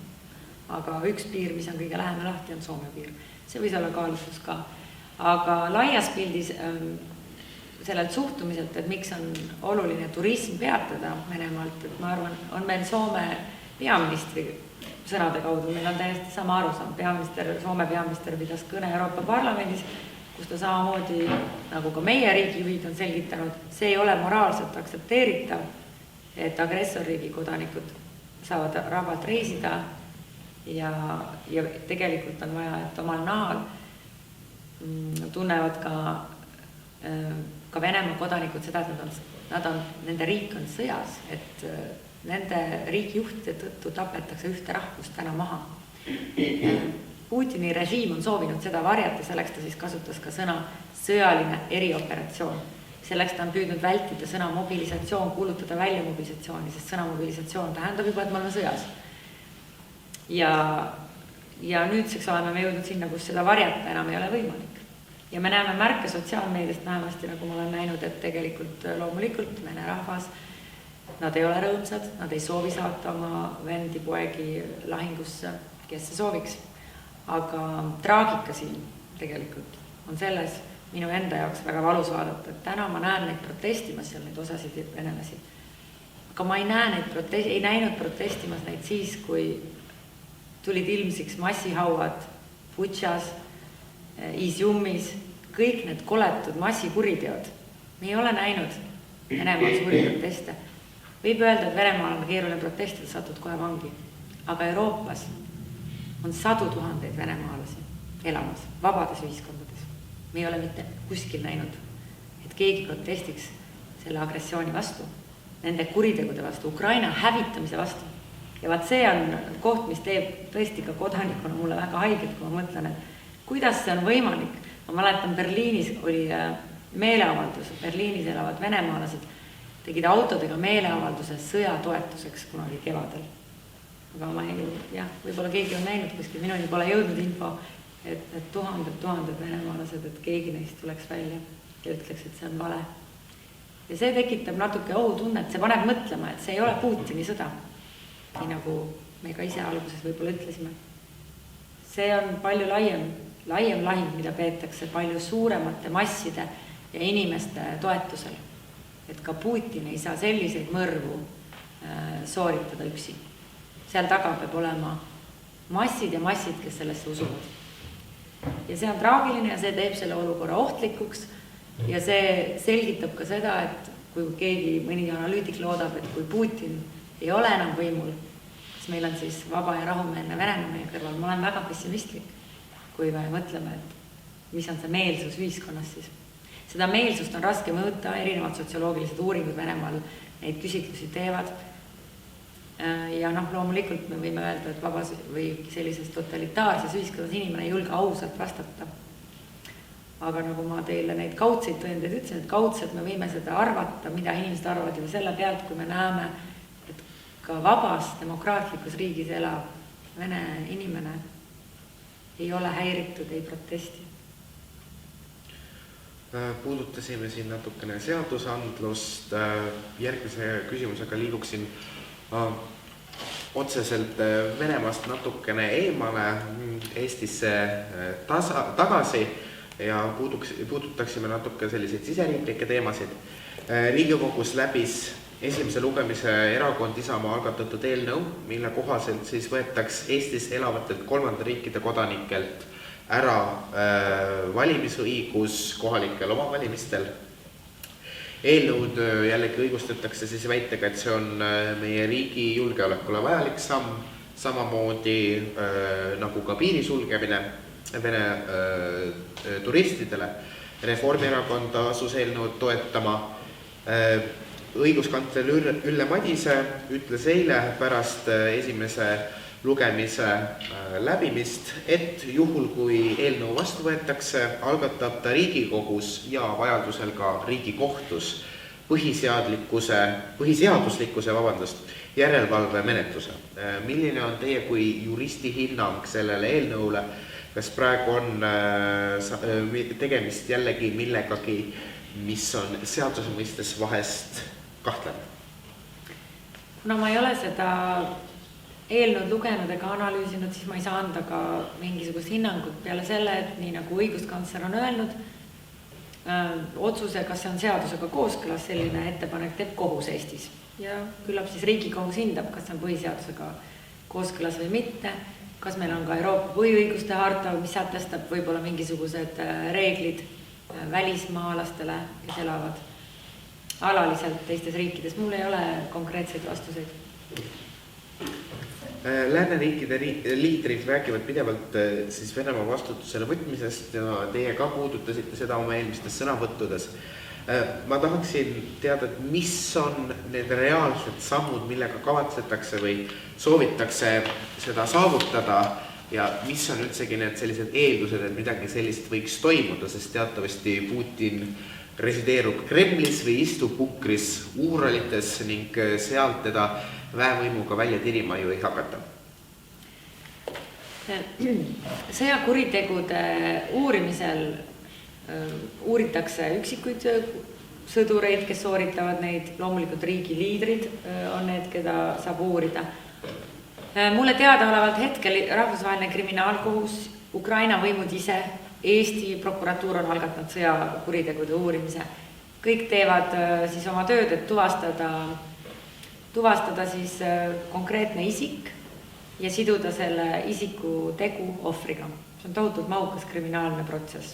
Aga üks piir, mis on kõige lähemal lahti, on Soome piir. See võis olla kaalutlus ka. Aga laias pildis sellelt suhtumiselt, et miks on oluline turism peatada Venemaalt, et ma arvan, on meil Soome peaministri sõnade kaudu, meil on täiesti sama arusaam. Soome peaminister pidas kõne Euroopa Parlamendis, kus ta samamoodi, nagu ka meie riigijuhid on selgitanud, see ei ole moraalselt aktsepteeritav, et agressorriigi kodanikud saavad rahvalt reisida ja tegelikult on vaja, et omal nahal tunnevad ka Venemaa kodanikud seda, et nende riik on sõjas, et nende riigijuhtide tõttu tapetakse ühte rahvust täna maha. Putini režiim on soovinud seda varjata, selleks ta siis kasutas ka sõna sõjaline erioperatsioon. Selleks ta on püüdnud vältida sõna mobilisatsioon, kuulutada välja mobilisatsiooni, sest sõna mobilisatsioon tähendab juba, et me oleme sõjas. Ja nüüdseks oleme me jõudnud sinna, kus seda varjata enam ei ole võimalik. Ja me näeme märke sotsiaalmeediast vähemasti, nagu ma olen näinud, et tegelikult loomulikult Vene rahvas, nad ei ole rõõmsad, nad ei soovi saata oma vendi poegi lahingusse, kes see sooviks. Aga traagika siin tegelikult on selles minu enda jaoks väga valus vaadata, et täna ma näen neid protestimas seal neid osasid venelasi. Aga ma ei näinud protestimas neid siis, kui tulid ilmsiks massihauad Butšas, Izjumis, kõik need koletud massikuriteod. Me ei ole näinud Venemaal suuri proteste. Võib öelda, et Venemaal on keeruline protestida, satud kohe vangi. Aga Euroopas on 100 000 venemaalasi elamas vabades ühiskondades. Me ei ole mitte kuskil näinud, et keegi protestiks selle agressiooni vastu, nende kuritegude vastu, Ukraina hävitamise vastu. Ja vaat see on koht, mis teeb tõesti ka kodanikuna mulle väga haiget, kui ma mõtlen, et kuidas see on võimalik. Ma mäletan, Berliinis oli meeleavaldus, Berliinis elavad venemaalased, tegid autodega meeleavalduse sõja toetuseks kunagi kevadel. Aga ma ei, võib-olla keegi on näinud kuskil, minuni pole jõudnud info, et tuhanded venemaalased, et keegi neist tuleks välja ja ütleks, et see on vale. Ja see tekitab natuke ohutunnet, see paneb mõtlema, et see ei ole Putini sõda, nii nagu me ka ise alguses võib-olla ütlesime. See on palju laiem lahing, mida peetakse palju suuremate masside ja inimeste toetusel. Et ka Putin ei saa selliseid mõrvu sooritada üksi. Seal taga peab olema massid ja massid, kes sellesse usuvad. Ja see on traagiline ja see teeb selle olukorra ohtlikuks ja see selgitab ka seda, et kui keegi, mõni analüütik loodab, et kui Putin ei ole enam võimul, siis meil on siis vaba ja rahumeelne Venemaa meie kõrval. Ma olen väga pessimistlik, kui me mõtleme, et mis on see meelsus ühiskonnas siis. Seda meelsust on raske mõõta, erinevad sotsioloogilised uuringud Venemaal neid küsitlusi teevad. Ja loomulikult me võime öelda, et vabas või sellises totalitaarses ühiskonnas inimene ei julge ausalt vastata. Aga nagu ma teile neid kaudseid tõendeid ütlesin, et kaudselt me võime seda arvata, mida inimesed arvavad juba selle pealt, kui me näeme, et ka vabas demokraatlikus riigis elav Vene inimene ei ole häiritud, ei protesti. Puudutasime siin natukene seadusandlust. Järgmise küsimusega liiguksin otseselt Venemaast natukene eemale Eestisse tagasi ja puudutaksime natuke selliseid siseriiklikke teemasid. Riigikogus läbis esimese lugemise erakond Isamaa algatatud eelnõu, mille kohaselt siis võetaks Eestis elavatelt kolmandate riikide kodanikelt ära valimisõigus kohalikel omavalimistel. Eelnõud jällegi õigustatakse siis väitega, et see on meie riigi julgeolekule vajalik samm, samamoodi nagu ka piiri sulgemine Vene turistidele. Reformierakond asus eelnõud toetama. Õiguskantsler Ülle Madise ütles eile pärast esimese lugemise läbimist, et juhul kui eelnõu vastu võetakse, algatab ta Riigikogus ja vajadusel ka Riigikohtus põhiseaduslikkuse järelevalve menetluse. Milline on teie kui juristi hinnang sellele eelnõule? Kas praegu on tegemist jällegi millegagi, mis on seaduse mõistes vahest kahtlane? Kuna ma ei ole seda eelnõud lugenud ega analüüsinud, siis ma ei saa anda ka mingisugust hinnangut peale selle, et nii nagu õiguskantsler on öelnud, otsuse, kas see on seadusega kooskõlas, selline ettepanek teeb kohus Eestis. Ja küllap siis Riigikohus hindab, kas see on põhiseadusega kooskõlas või mitte, kas meil on ka Euroopa põhiõiguste harta, mis sätestab võib-olla mingisugused reeglid välismaalastele, kes elavad alaliselt teistes riikides. Mul ei ole konkreetseid vastuseid. Lääneriikide liidrid räägivad pidevalt siis Venemaa vastutusele võtmisest ja teie ka puudutasite seda oma eelmistes sõnavõttudes. Ma tahaksin teada, et mis on need reaalsed sammud, millega kavatsetakse või soovitakse seda saavutada ja mis on üldsegi need sellised eeldused, et midagi sellist võiks toimuda, sest teatavasti Putin resideerub Kremlis või istub pukris Uuralites ning sealt teda väevõimuga välja tirima ju ei hakata. Sõjakuritegude uurimisel uuritakse üksikuid sõdureid, kes sooritavad neid, loomulikult riigi liidrid on need, keda saab uurida. Mulle teadaolevalt hetkel Rahvusvaheline kriminaalkohus, Ukraina võimud ise, Eesti prokuratuur on algatanud sõjakuritegude uurimise. Kõik teevad siis oma tööd, et tuvastada siis konkreetne isik ja siduda selle isiku tegu ohvriga. See on tohutult mahukas kriminaalne protsess.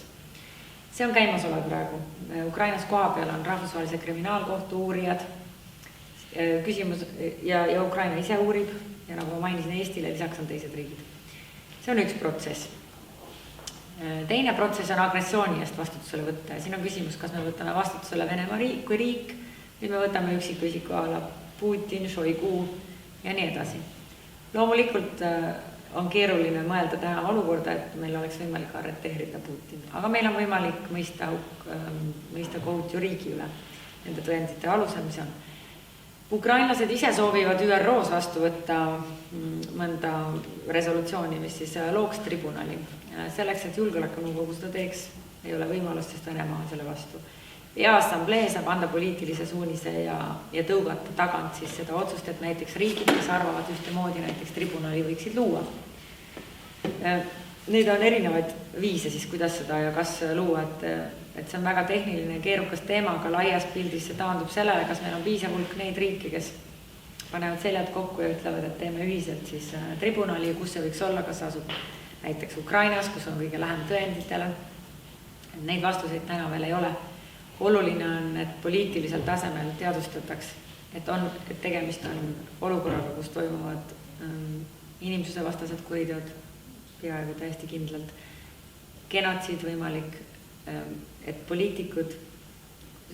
See on käimasolev praegu. Ukrainas koha peal on Rahvusvahelise kriminaalkohtu uurijad ja Ukraina ise uurib ja nagu ma mainisin Eestile, lisaks on teised riigid. See on üks protsess. Teine protsess on agressiooni eest vastutusele võtta ja siin on küsimus, kas me võtame vastutusele Venemaa kui riik või me võtame üksiku isiku ala Putin, Šoigu ja nii edasi. Loomulikult on keeruline mõelda täna olukorda, et meil oleks võimalik arreteerida Putin, aga meil on võimalik mõista kohut ju riigi üle nende tõendite alusel, mis on. Ukrainlased ise soovivad ÜROs vastu võtta mõnda resolutsiooni, mis siis looks tribunali. Selleks, et julgeolekunõukogu seda teeks, ei ole võimalust, sest Venemaa on selle vastu. Ja assamblee saab anda poliitilise suunise ja tõugata tagant siis seda otsust, et näiteks riigid, kes arvavad ühtemoodi, näiteks tribunali võiksid luua. Neid on erinevaid viise siis, kuidas seda ja kas luua, et see on väga tehniline keerukas teema, aga laias pildis see taandub sellele, kas meil on piisav hulk neid riike, kes panevad seljad kokku ja ütlevad, et teeme ühiselt siis tribunali ja kus see võiks olla, kas asub näiteks Ukrainas, kus on kõige lähem tõenditele. Neid vastuseid täna veel ei ole. Oluline on, et poliitilisel tasemel teadvustataks, et tegemist on olukorraga, kus toimuvad inimsuse vastased kuriteod peaaegu täiesti kindlalt. Genotsiid võimalik, et poliitikud,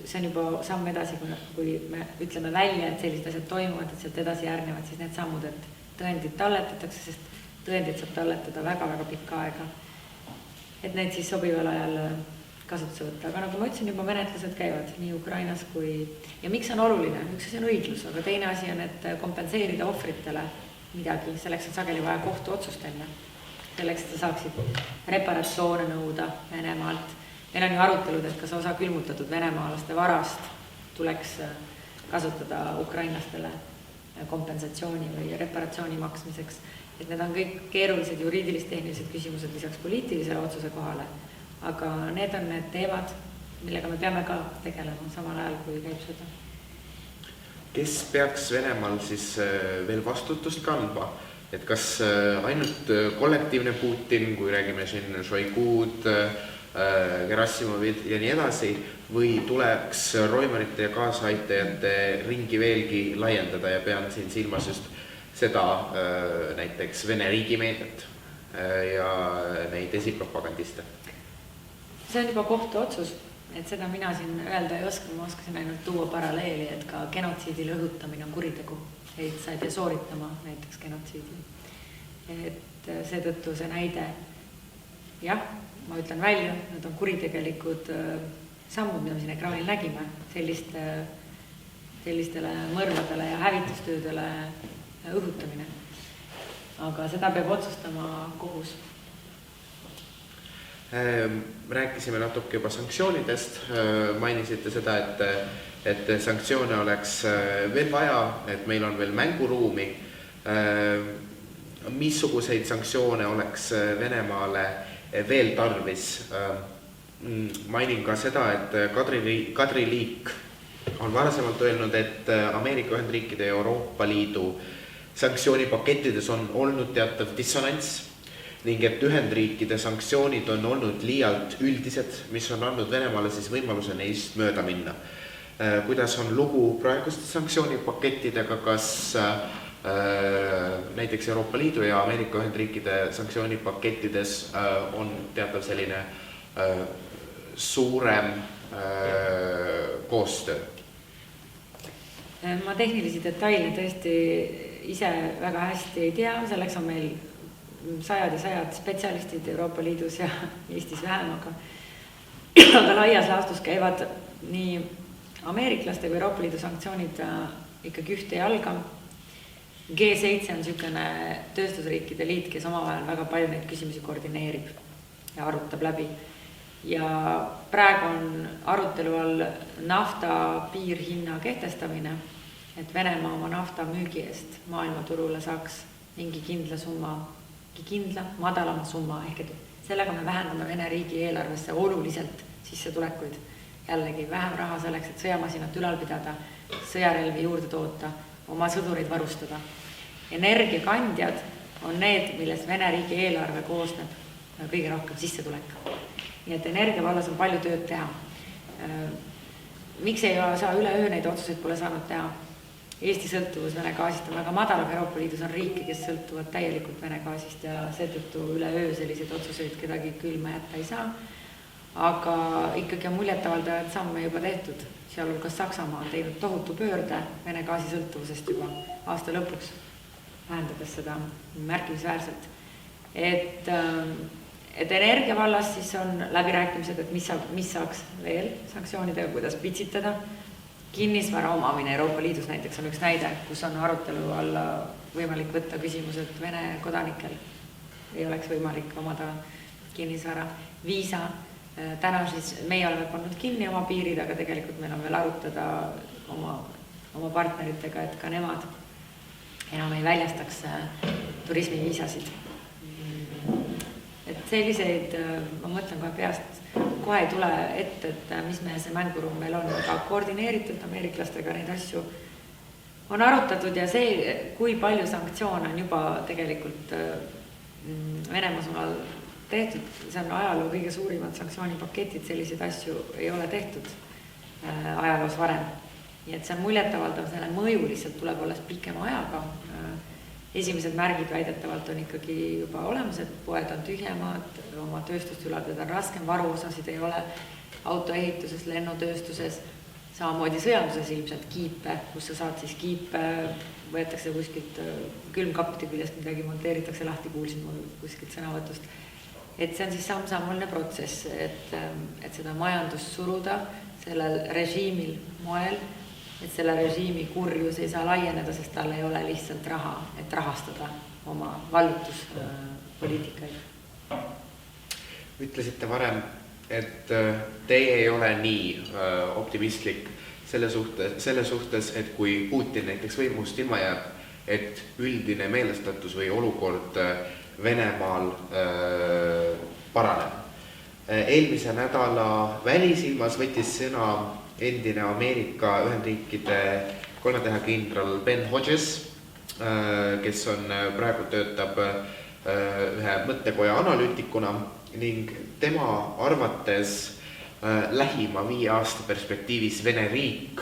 see on juba samm edasi, kui me ütleme välja, et sellised asjad toimuvad, et sealt edasi järgnevad siis need sammud, et tõendid talletatakse, sest tõendid saab talletada väga-väga pikka aega. Et neid siis sobival ajal kasutuse võtta, aga nagu ma ütlesin, juba menetlused käivad nii Ukrainas kui... Ja miks on oluline? Üks asi on õiglus, aga teine asi on, et kompenseerida ohvritele midagi. Selleks on sageli vaja kohtu otsust enne. Selleks, et saaksid reparatsioone nõuda Venemaalt. Meil on ju arutelud, et kas osa külmutatud venemaalaste varast tuleks kasutada ukrainlastele kompensatsiooni või reparatsiooni maksmiseks. Et need on kõik keerulised juriidilis-tehnilised küsimused lisaks poliitilisele otsuse kohale. Aga need on need teemad, millega me peame ka tegelema samal ajal, kui käib sõda. Kes peaks Venemaal siis veel vastutust kandma? Et kas ainult kollektiivne Putin, kui räägime siin Šoigud, Gerassimovid ja nii edasi, või tuleks roimarite ja kaasaitajate ringi veelgi laiendada ja pean siin silmas just seda näiteks Vene riigimeediat ja neid esipropagandiste? See on juba kohtu otsus, et seda mina siin öelda ei oska, ma oskasin ainult tuua paralleeli, et ka genotsiidile õhutamine on kuritegu, et sa ei pea sooritama näiteks genotsiidi. Et seetõttu see näide, jah, ma ütlen välja, need on kuritegelikud sammud, mida me siin ekraanil nägime, selliste sellistele mõrvadele ja hävitustöödele õhutamine. Aga seda peab otsustama kohus. Rääkisime natuke juba sanktsioonidest, mainisite seda, et sanktsioone oleks veel vaja, et meil on veel mänguruumi. Missuguseid sanktsioone oleks Venemaale veel tarvis? Mainin ka seda, et Kadri Liik on varasemalt öelnud, et Ameerika Ühendriikide ja Euroopa Liidu sanktsioonipakettides on olnud teatav dissonants ning et Ühendriikide sanktsioonid on olnud liialt üldised, mis on andnud Venemaale siis võimaluse neist mööda minna. Kuidas on lugu praeguste sanktsioonipakettidega, kas näiteks Euroopa Liidu ja Ameerika Ühendriikide sanktsioonipakettides on teatav selline suurem koostöö? Ma tehnilisi detaile tõesti ise väga hästi ei tea, selleks on meil sajad ja sajad spetsialistid Euroopa Liidus ja Eestis vähem, aga laias laastus käivad nii ameeriklaste kui Euroopa Liidu sanktsioonid ikkagi ühte jalga. G7 on niisugune tööstusriikide liit, kes omavahel väga palju neid küsimusi koordineerib ja arutab läbi. Ja praegu on arutelu all nafta piirhinna kehtestamine, et Venemaa oma nafta müügi eest maailmaturule saaks mingi kindla, madalama summa, ehk et sellega me vähendame Vene riigi eelarvesse oluliselt sissetulekuid. Jällegi vähem raha selleks, et sõjamasinat ülal pidada, sõjarelvi juurde toota, oma sõdureid varustada. Energiakandjad on need, millest Vene riigi eelarve koosneb kõige rohkem sissetulek. Nii et energia vallas on palju tööd teha. Miks ei saa üleöö neid otsuseid pole saanud teha? Eesti sõltuvus Vene gaasist on väga madal, aga Euroopa Liidus on riike, kes sõltuvad täielikult Vene gaasist ja seetõttu üleöö selliseid otsuseid kedagi külma jätta ei saa. Aga ikkagi on muljetavaldavad samme juba tehtud. Sealhulgas Saksamaa on teinud tohutu pöörde Vene gaasi sõltuvusest juba aasta lõpuks, vähendades seda märkimisväärselt. Et energia vallas siis on läbirääkimised, et mis saaks veel sanktsioonidega, kuidas pitsitada. Kinnisvara omamine Euroopa Liidus näiteks on üks näide, kus on arutelu alla võimalik võtta küsimus, et Vene kodanikel ei oleks võimalik omada kinnisvara. Viisa, täna siis meie oleme pannud kinni oma piirid, aga tegelikult meil on veel arutada oma partneritega, et ka nemad enam ei väljastaks turismiviisasid. Et selliseid, ma mõtlen kohe peast, kohe ei tule ette, et mis meie see mänguruum meil on, aga koordineeritud ameeriklastega neid asju on arutatud ja see, kui palju sanktsioone on juba tegelikult Venemaa suunal tehtud, see on ajaloo kõige suurimad sanktsioonipaketid, selliseid asju ei ole tehtud ajaloos varem. Nii et see on muljetavaldav, selle mõju lihtsalt tuleb alles pikema ajaga. Esimesed märgid väidetavalt on ikkagi juba olemas, et poed on tühjemad, oma tööstust ülalpidada on raskem, varuosasid ei ole autoehituses, lennutööstuses, samamoodi sõjanduses ilmselt kiipe, kus sa saad siis kiipe, võetakse kuskilt külmkappide küljest midagi monteeritakse lahti, kuulsin mul kuskilt sõnavõtust. Et see on siis samm-sammuline protsess, et seda majandust suruda sellel režiimil moel, et selle režiimi kurjus ei saa laieneda, sest tal ei ole lihtsalt raha, et rahastada oma vallutuspoliitikaid. Ütlesite varem, et teie ei ole nii optimistlik selle suhtes, et kui Putin näiteks võimust ilma jääb, et üldine meelestatus või olukord Venemaal paraneb. Eelmise nädala Välisilmas võttis sõna endine Ameerika Ühendriikide kolmetähekindral Ben Hodges, kes on praegu töötab ühe mõttekoja analüütikuna ning tema arvates lähima 5 aasta perspektiivis Vene riik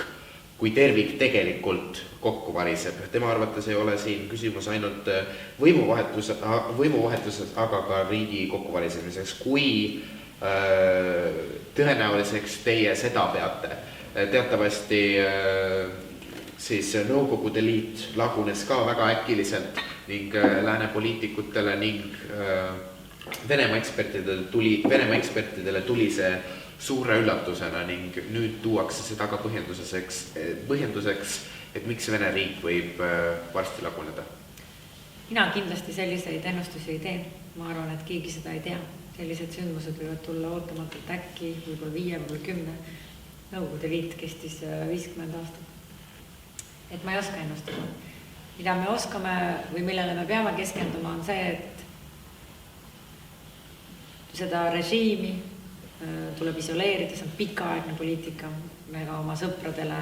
kui tervik tegelikult kokku variseb. Tema arvates ei ole siin küsimus ainult võimuvahetuses, aga ka riigi kokkuvarisemiseks. Kui tõenäoliseks teie seda peate? Teatavasti siis Nõukogude Liit lagunes ka väga äkiliselt ning lääne poliitikutele ning Venemaa ekspertidele tuli see suure üllatusena ning nüüd tuuakse seda ka põhjenduseks, et miks Vene riik võib varsti laguneda? Mina kindlasti selliseid ennustusi ei tee. Ma arvan, et keegi seda ei tea. Sellised sündmused võivad tulla ootamatult äkki, võib-olla 5, võib-olla 10. Nõukogude Liit kestis 50 aastat. Et ma ei oska ennustada. Mida me oskame või millele me peame keskenduma on see, et seda režiimi tuleb isoleerida, see on pikaaegne poliitika. Me ka oma sõpradele,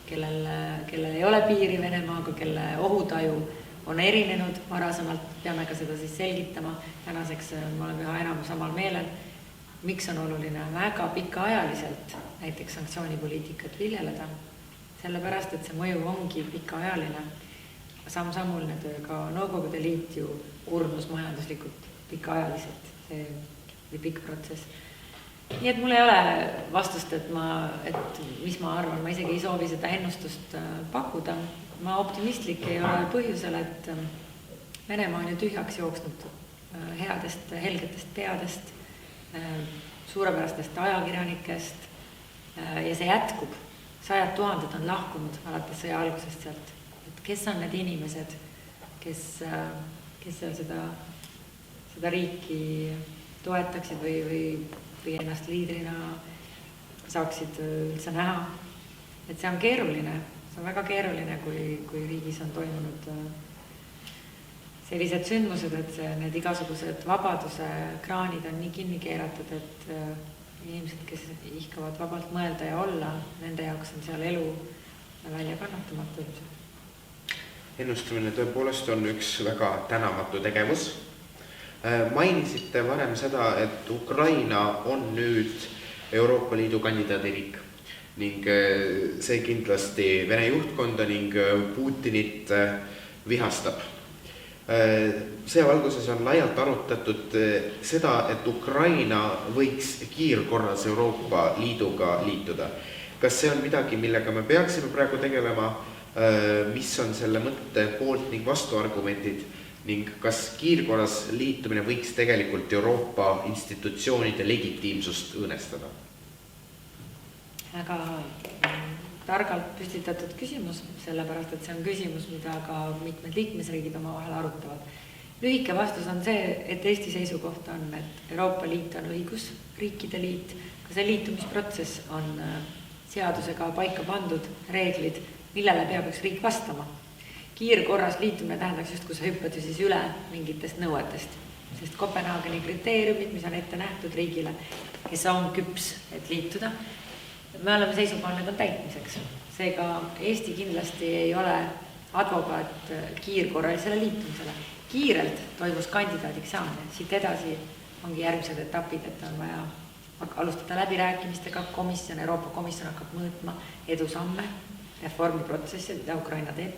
kellel ei ole piiri Venemaaga, kelle ohutaju on erinenud varasemalt, peame ka seda siis selgitama. Tänaseks me oleme üha enam samal meelel. Miks on oluline väga pikaajaliselt näiteks sanktsioonipoliitikat viljeleda? Sellepärast, et see mõju ongi pikaajaline. Samm-sammuline töö ka Nõukogude Liit ju urnus majanduslikult pikaajaliselt. See oli pikk protsess. Nii et mul ei ole vastust, et mis ma arvan. Ma isegi ei soovi seda ennustust pakkuda. Ma optimistlik ei ole põhjusel, et Venemaa on ju tühjaks jooksnud headest, helgetest peadest, suurepärastest ajakirjanikest ja see jätkub. 100 000 on lahkunud alates sõja algusest sealt. Et kes on need inimesed, kes seal seda riiki toetaksid või ennast liidrina saaksid üldse näha. Et see on keeruline. See on väga keeruline, kui riigis on toimunud sellised sündmused, et need igasugused vabaduse kraanid on nii kinni keeratud, et inimesed, kes ihkavad vabalt mõelda ja olla, nende jaoks on seal elu välja kannatamatu. Ennustamine tõepoolest on üks väga tänamatu tegevus. Mainisite varem seda, et Ukraina on nüüd Euroopa Liidu kandidaadiriik ning see kindlasti Vene juhtkonda ning Putinit vihastab. See valguses on laialt arutatud seda, et Ukraina võiks kiirkorras Euroopa Liiduga liituda. Kas see on midagi, millega me peaksime praegu tegelema? Mis on selle mõtte poolt ning vastuargumendid ning kas kiirkorras liitumine võiks tegelikult Euroopa institutsioonide legitiimsust õõnestada? Väga targalt püstitatud küsimus, sellepärast, et see on küsimus, mida ka mitmed liikmesriigid oma vahel arutavad. Lühike vastus on see, et Eesti seisukoht on, et Euroopa Liit on õigusriikide liit, ka see liitumisprotsess on seadusega paika pandud reeglid, millele peab üks riik vastama. Kiirkorras liitumine tähendaks just, kui sa hüppad ju siis üle mingitest nõuetest, sest Kopenhaageni kriteeriumid, mis on ette nähtud riigile, kes on küps, et liituda, me oleme seisukohal, need on täitmiseks. Seega Eesti kindlasti ei ole advokaat kiirkorralisele liitumisele. Kiirelt toimus kandidaadiks saamine. Siit edasi ongi järgmised etapid, et on vaja alustada läbirääkimistega. Euroopa Komisjon hakkab mõõtma edusamme, reformiprotsessi, mida Ukraina teeb.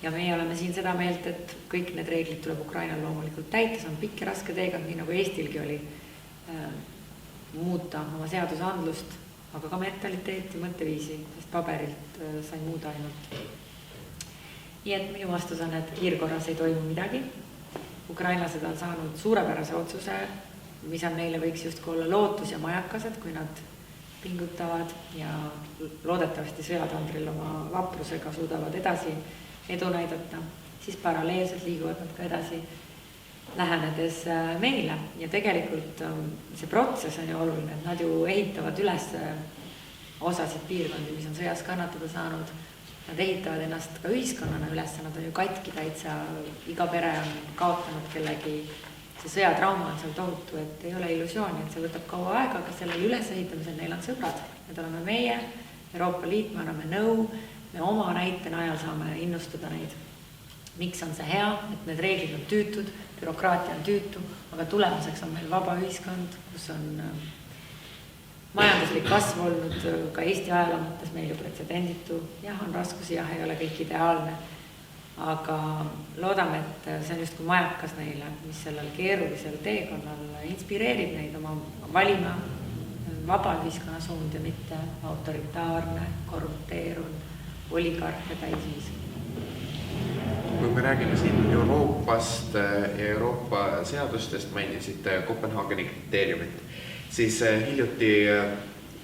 Ja meie oleme siin seda meelt, et kõik need reeglid tuleb Ukrainal loomulikult täita. See on pikk ja raske teekond, nii nagu Eestilgi oli muuta oma seadusandlust, aga ka mentaliteeti, mõtteviisi, sest paberilt sai muuda ainult. Nii et minu vastus on, et kiirkorras ei toimu midagi. Ukrainlased on saanud suurepärase otsuse, mis on neile võiks just olla lootus ja majakased, kui nad pingutavad ja loodetavasti sõjatandril oma vaprusega suudavad edasi edu näidata, siis paralleelselt liiguvad nad ka edasi lähenedes meile. Ja tegelikult see protsess on ju oluline, et nad ju ehitavad üles osasid piirkondi, mis on sõjas kannatada saanud. Nad ehitavad ennast ka ühiskonnana üles, nad on ju katki täitsa, iga pere on kaotanud kellegi, see sõjatrauma on seal tohutu, et ei ole illusiooni, et see võtab kaua aega, aga sellele ülesehitamisel neil on sõbrad. Need oleme meie, Euroopa Liit, me anname nõu, me oma näite najal saame innustada neid. Miks on see hea, et need reeglid on tüütud, bürokraatia on tüütu, aga tulemuseks on meil vaba ühiskond, kus on majanduslik kasv olnud ka Eesti ajaloomates meil ju pretsedenditu. Jah, on raskusi, jah, ei ole kõik ideaalne, aga loodame, et see on just kui majakas neile, mis sellel keerulisel teekonnal inspireerib neid oma valima vaba ühiskonna suund ja mitte autoritaarne, korrupteerunud oligarhia täisviis. Kui me räägime siin Euroopast ja Euroopa seadustest, mainisite Kopenhaageni kriteeriumit, siis hiljuti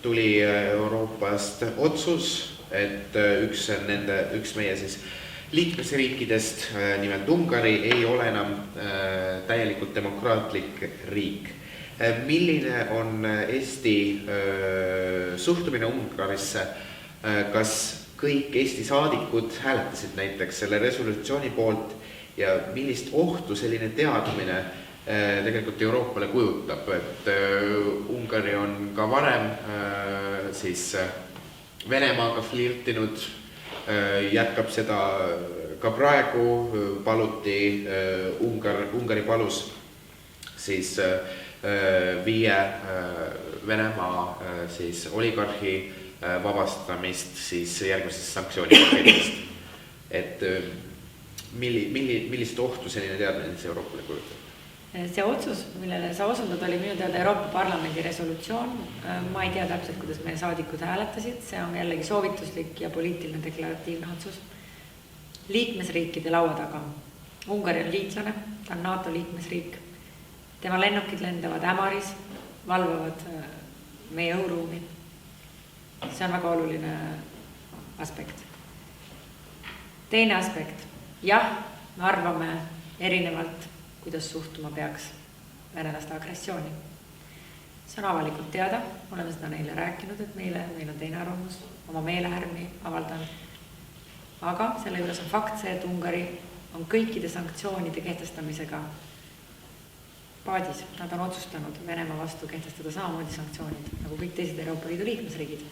tuli Euroopast otsus, et üks meie siis liikmesriikidest, nimelt Ungari, ei ole enam täielikult demokraatlik riik. Milline on Eesti suhtumine Ungarisse? Kas kõik Eesti saadikud hääletasid näiteks selle resolutsiooni poolt ja millist ohtu selline teadmine tegelikult Euroopale kujutab, et Ungari on ka varem siis Venemaaga flirtinud, jätkab seda ka praegu, paluti, Ungari palus siis 5 Venemaa siis oligarhi vabastamist siis järgmisest sanktsioonipaketist. Et millist ohtu selline teadmine Euroopale kujutab? See otsus, millele sa osundad, oli minu teada Euroopa Parlamendi resolutsioon. Ma ei tea täpselt, kuidas meie saadikud hääletasid. See on jällegi soovituslik ja poliitiline deklaratiivne otsus. Liikmesriikide laua taga. Ungari on liitlane, ta on NATO liikmesriik. Tema lennukid lendavad Ämaris, valvavad meie õhuruumi. See on väga oluline aspekt. Teine aspekt. Jah, me arvame erinevalt, kuidas suhtuma peaks venelaste agressiooni. See on avalikult teada, oleme seda neile rääkinud, et meil on teine arvamus, oma meelehärmi avaldan. Aga selle juures on fakt see, et Ungari on kõikide sanktsioonide kehtestamisega paadis. Nad on otsustanud Venemaa vastu kehtestada samamoodi sanktsioonid, nagu kõik teised Euroopa Liidu liikmesriigid.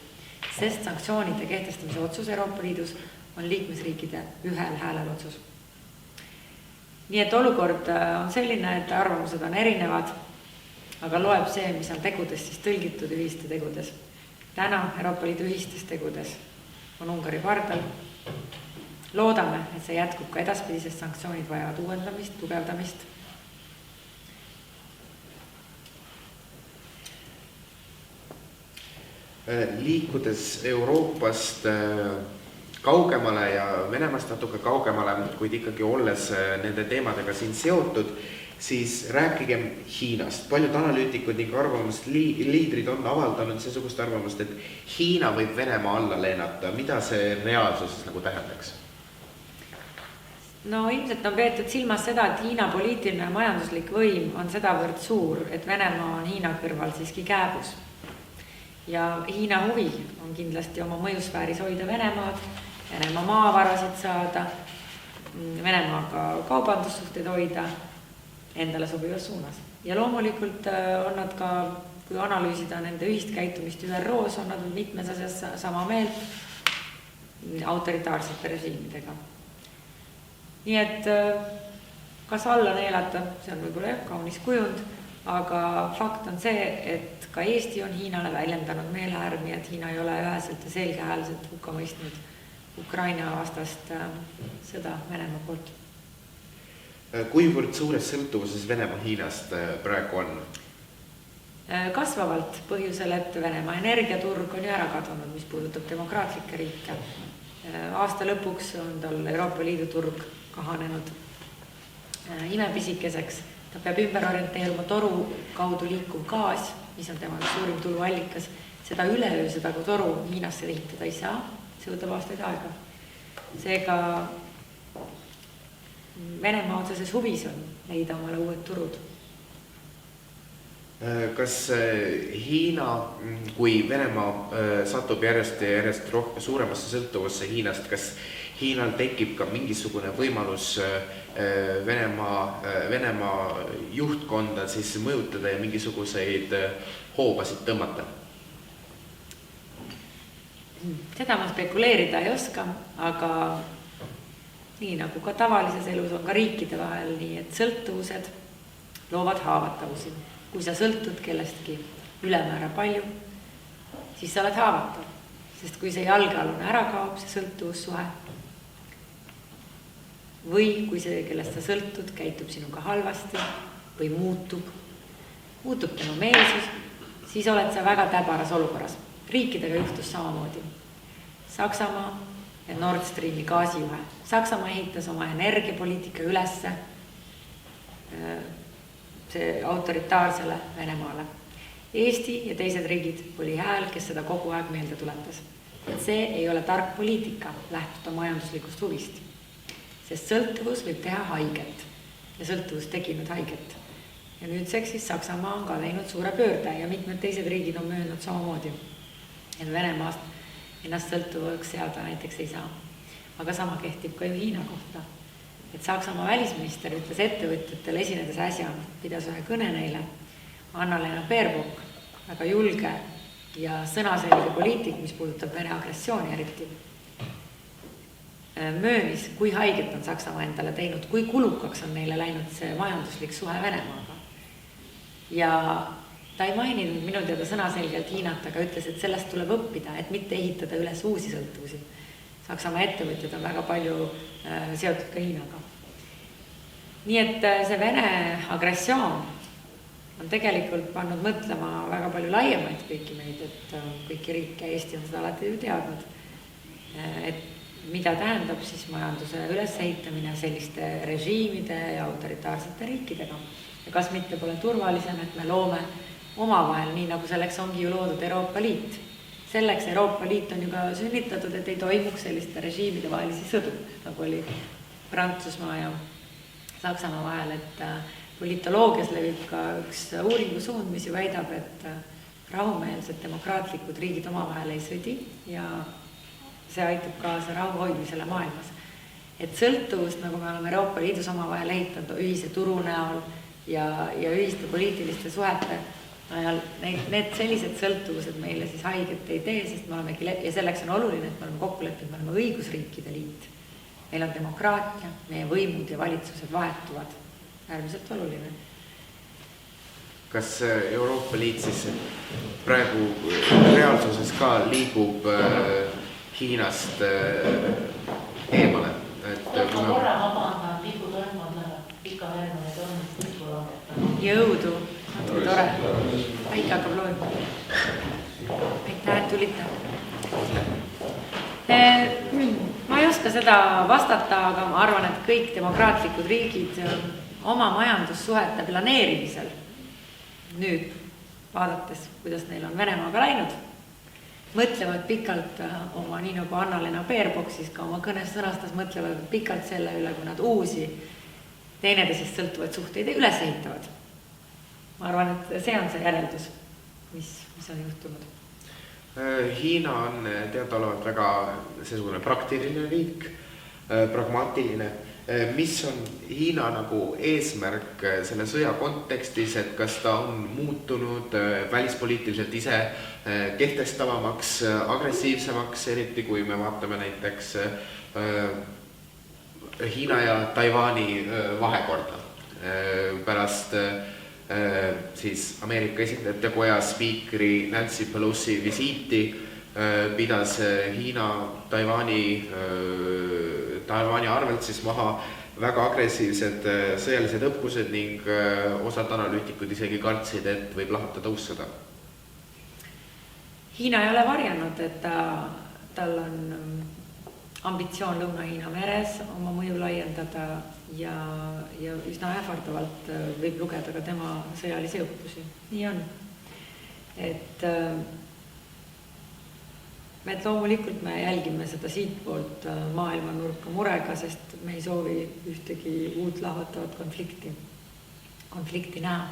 Sest sanktsioonide kehtestamise otsus Euroopa Liidus on liikmesriikide ühel häälel otsus. Nii et olukord on selline, et arvamused on erinevad, aga loeb see, mis on tegudes siis tõlgitud ühiste tegudes. Täna Euroopa Liidu ühistes tegudes on Ungari pardal. Loodame, et see jätkub ka edaspidisest, sanktsioonid vajavad uuendamist, tugevdamist. Liikudes Euroopast kaugemale ja Venemaast natuke kaugemale, kuid ikkagi olles nende teemadega siin seotud, siis rääkigem Hiinast. Paljud analüütikud ning arvamust liidrid on avaldanud seesugust arvamust, et Hiina võib Venemaa alla leenata. Mida see reaalsuses nagu tähendaks? No ilmselt on peetud silmas seda, et Hiina poliitiline ja majanduslik võim on sedavõrd suur, et Venemaa on Hiina kõrval siiski kääbus. Ja Hiina huvi on kindlasti oma mõjusfääris hoida Venemaad, Venemaa maavarasid saada, Venemaaga kaubandussuhteid hoida endale sobivas suunas. Ja loomulikult on nad ka, kui analüüsida nende ühist käitumist ÜROs, on nad mitmes asjas sama meelt autoritaarsete režiimidega. Nii et kas alla neelata, see on võib-olla kaunis kujund, aga fakt on see, et ka Eesti on Hiinale väljendanud meelehärmi, et Hiina ei ole üheselt ja selgehäälselt hukka mõistnud Ukraina vastast sõda Venemaa poolt. Kuivõrd suures sõltuvuses Venemaa Hiinast praegu on? Kasvavalt põhjusel, et Venemaa energiaturg on ju ära kadunud, mis puudutab demokraatlikke riike. Aasta lõpuks on tal Euroopa Liidu turg kahanenud imepisikeseks. Ta peab ümber orienteeruma toru kaudu liikuv gaas, mis on tema suurim tuluallikas. Seda üleöö, seda kui toru Hiinasse ehitada ei saa. See võtab aastaid aega. Seega Venemaa otseses huvis on leida omale uued turud. Kas Hiina, kui Venemaa satub järjest suuremasse sõltuvusse Hiinast, kas Hiinal tekib ka mingisugune võimalus Venemaa juhtkonda siis mõjutada ja mingisuguseid hoobasid tõmmata? Seda ma spekuleerida ei oska, aga nii nagu ka tavalises elus on ka riikide vahel nii, et sõltuvused loovad haavatavusi. Kui sa sõltud kellestki ülemäära palju, siis sa oled haavatav. Sest kui see jalgealune ära kaob, see sõltuvussuhe, või kui see, kellest sa sõltud, käitub sinuga halvasti või muutub tema meelsus, siis oled sa väga täbaras olukorras. Riikidega juhtus samamoodi. Saksamaa ja Nord Streami gaasijuhe. Saksamaa ehitas oma energiapoliitika ülesse see autoritaarsele Venemaale. Eesti ja teised riigid oli hääl, kes seda kogu aeg meelde tuletas. Et see ei ole tark poliitika lähtuda majanduslikust huvist, sest sõltuvus võib teha haiget ja sõltuvus tegi nüüd haiget. Ja nüüdseks siis Saksamaa on ka teinud suure pöörde ja mitmed teised riigid on möönud samamoodi, et Venemaast ennast sõltuvaks seada näiteks ei saa. Aga sama kehtib ka ju Hiina kohta. Et Saksamaa välisminister ütles ettevõtjatele esinedes äsja, pidas ühe kõne neile, Anna-Lena Baerbock, väga julge ja sõnaselge poliitik, mis puudutab Vene agressiooni eriti, möönis, kui haiget on Saksamaa endale teinud, kui kulukaks on neile läinud see majanduslik suhe Venemaaga. Ja ta ei maininud minu teada sõnaselgelt Hiinat, aga ütles, et sellest tuleb õppida, et mitte ehitada üles uusi sõltuvusi. Saksamaa ettevõtjad on väga palju seotud ka Hiinaga. Nii et see Vene agressioon on tegelikult pannud mõtlema väga palju laiemaid kõiki meid, et kõiki riike, Eesti on seda alati ju teadnud, et mida tähendab siis majanduse ülesehitamine selliste režiimide ja autoritaarsete riikidega. Ja kas mitte pole turvalisem, et me loome omavahel, nii nagu selleks ongi ju loodud Euroopa Liit. Selleks Euroopa Liit on ju ka sünnitatud, et ei toimuks selliste režiimide vahelisi sõdu, nagu oli Prantsusmaa ja Saksamaa vahel, et politoloogias levib ka üks uuringusuund, mis ju väidab, et rahumeelsed demokraatlikud riigid omavahel ei sõdi ja see aitab kaasa rahu hoidmisele maailmas. Et sõltuvust, nagu me oleme Euroopa Liidus omavahel ehitanud ühise turu näol ja ühiste poliitiliste suhete ajal, need sellised sõltuvused meile siis haiget ei tee, sest me olemegi, ja selleks on oluline, et me oleme kokku leppinud, me oleme õigusriikide liit. Meil on demokraatia, meie võimud ja valitsused vahetuvad. Äärmiselt oluline. Kas Euroopa Liit siis praegu reaalsuses ka liigub Hiinast eemale? Korra vabandab, tipu toimub pika vermane tormist tipu langetada. Jõudu, natuke tore. Päike hakkab lood. Aitäh, et tulite. Ma ei oska seda vastata, aga ma arvan, et kõik demokraatlikud riigid oma majandussuhete planeerimisel nüüd vaadates, kuidas neil on Venemaaga läinud, mõtlevad pikalt oma, nii nagu Anna-Lena Baerbock siis ka oma kõnes sõnastas, mõtlevad pikalt selle üle, kui nad uusi teineteisest sõltuvaid suhteid üles ehitavad. Ma arvan, et see on see järeldus, mis on juhtunud. Hiina on teadaolevalt väga seesugune praktiline riik, pragmaatiline. Mis on Hiina nagu eesmärk selle sõja kontekstis, et kas ta on muutunud välispoliitiliselt ise kehtestavamaks, agressiivsemaks, eriti kui me vaatame näiteks Hiina ja Taiwani vahekorda pärast siis Ameerika esindajate koja spiikri Nancy Pelosi visiiti pidas Hiina Taiwani arvelt siis maha väga agressiivsed sõjalised õppused ning osad analüütikud isegi kartsid, et võib lahatada uus sõda. Hiina ei ole varjanud, et tal on ambitsioon Lõuna-Hiina meres oma mõju laiendada ja üsna ähvardavalt võib lugeda ka tema sõjalisi õppusi. Nii on. Et loomulikult me jälgime seda siitpoolt maailma nurka murega, sest me ei soovi ühtegi uut lahvatavat konflikti näha.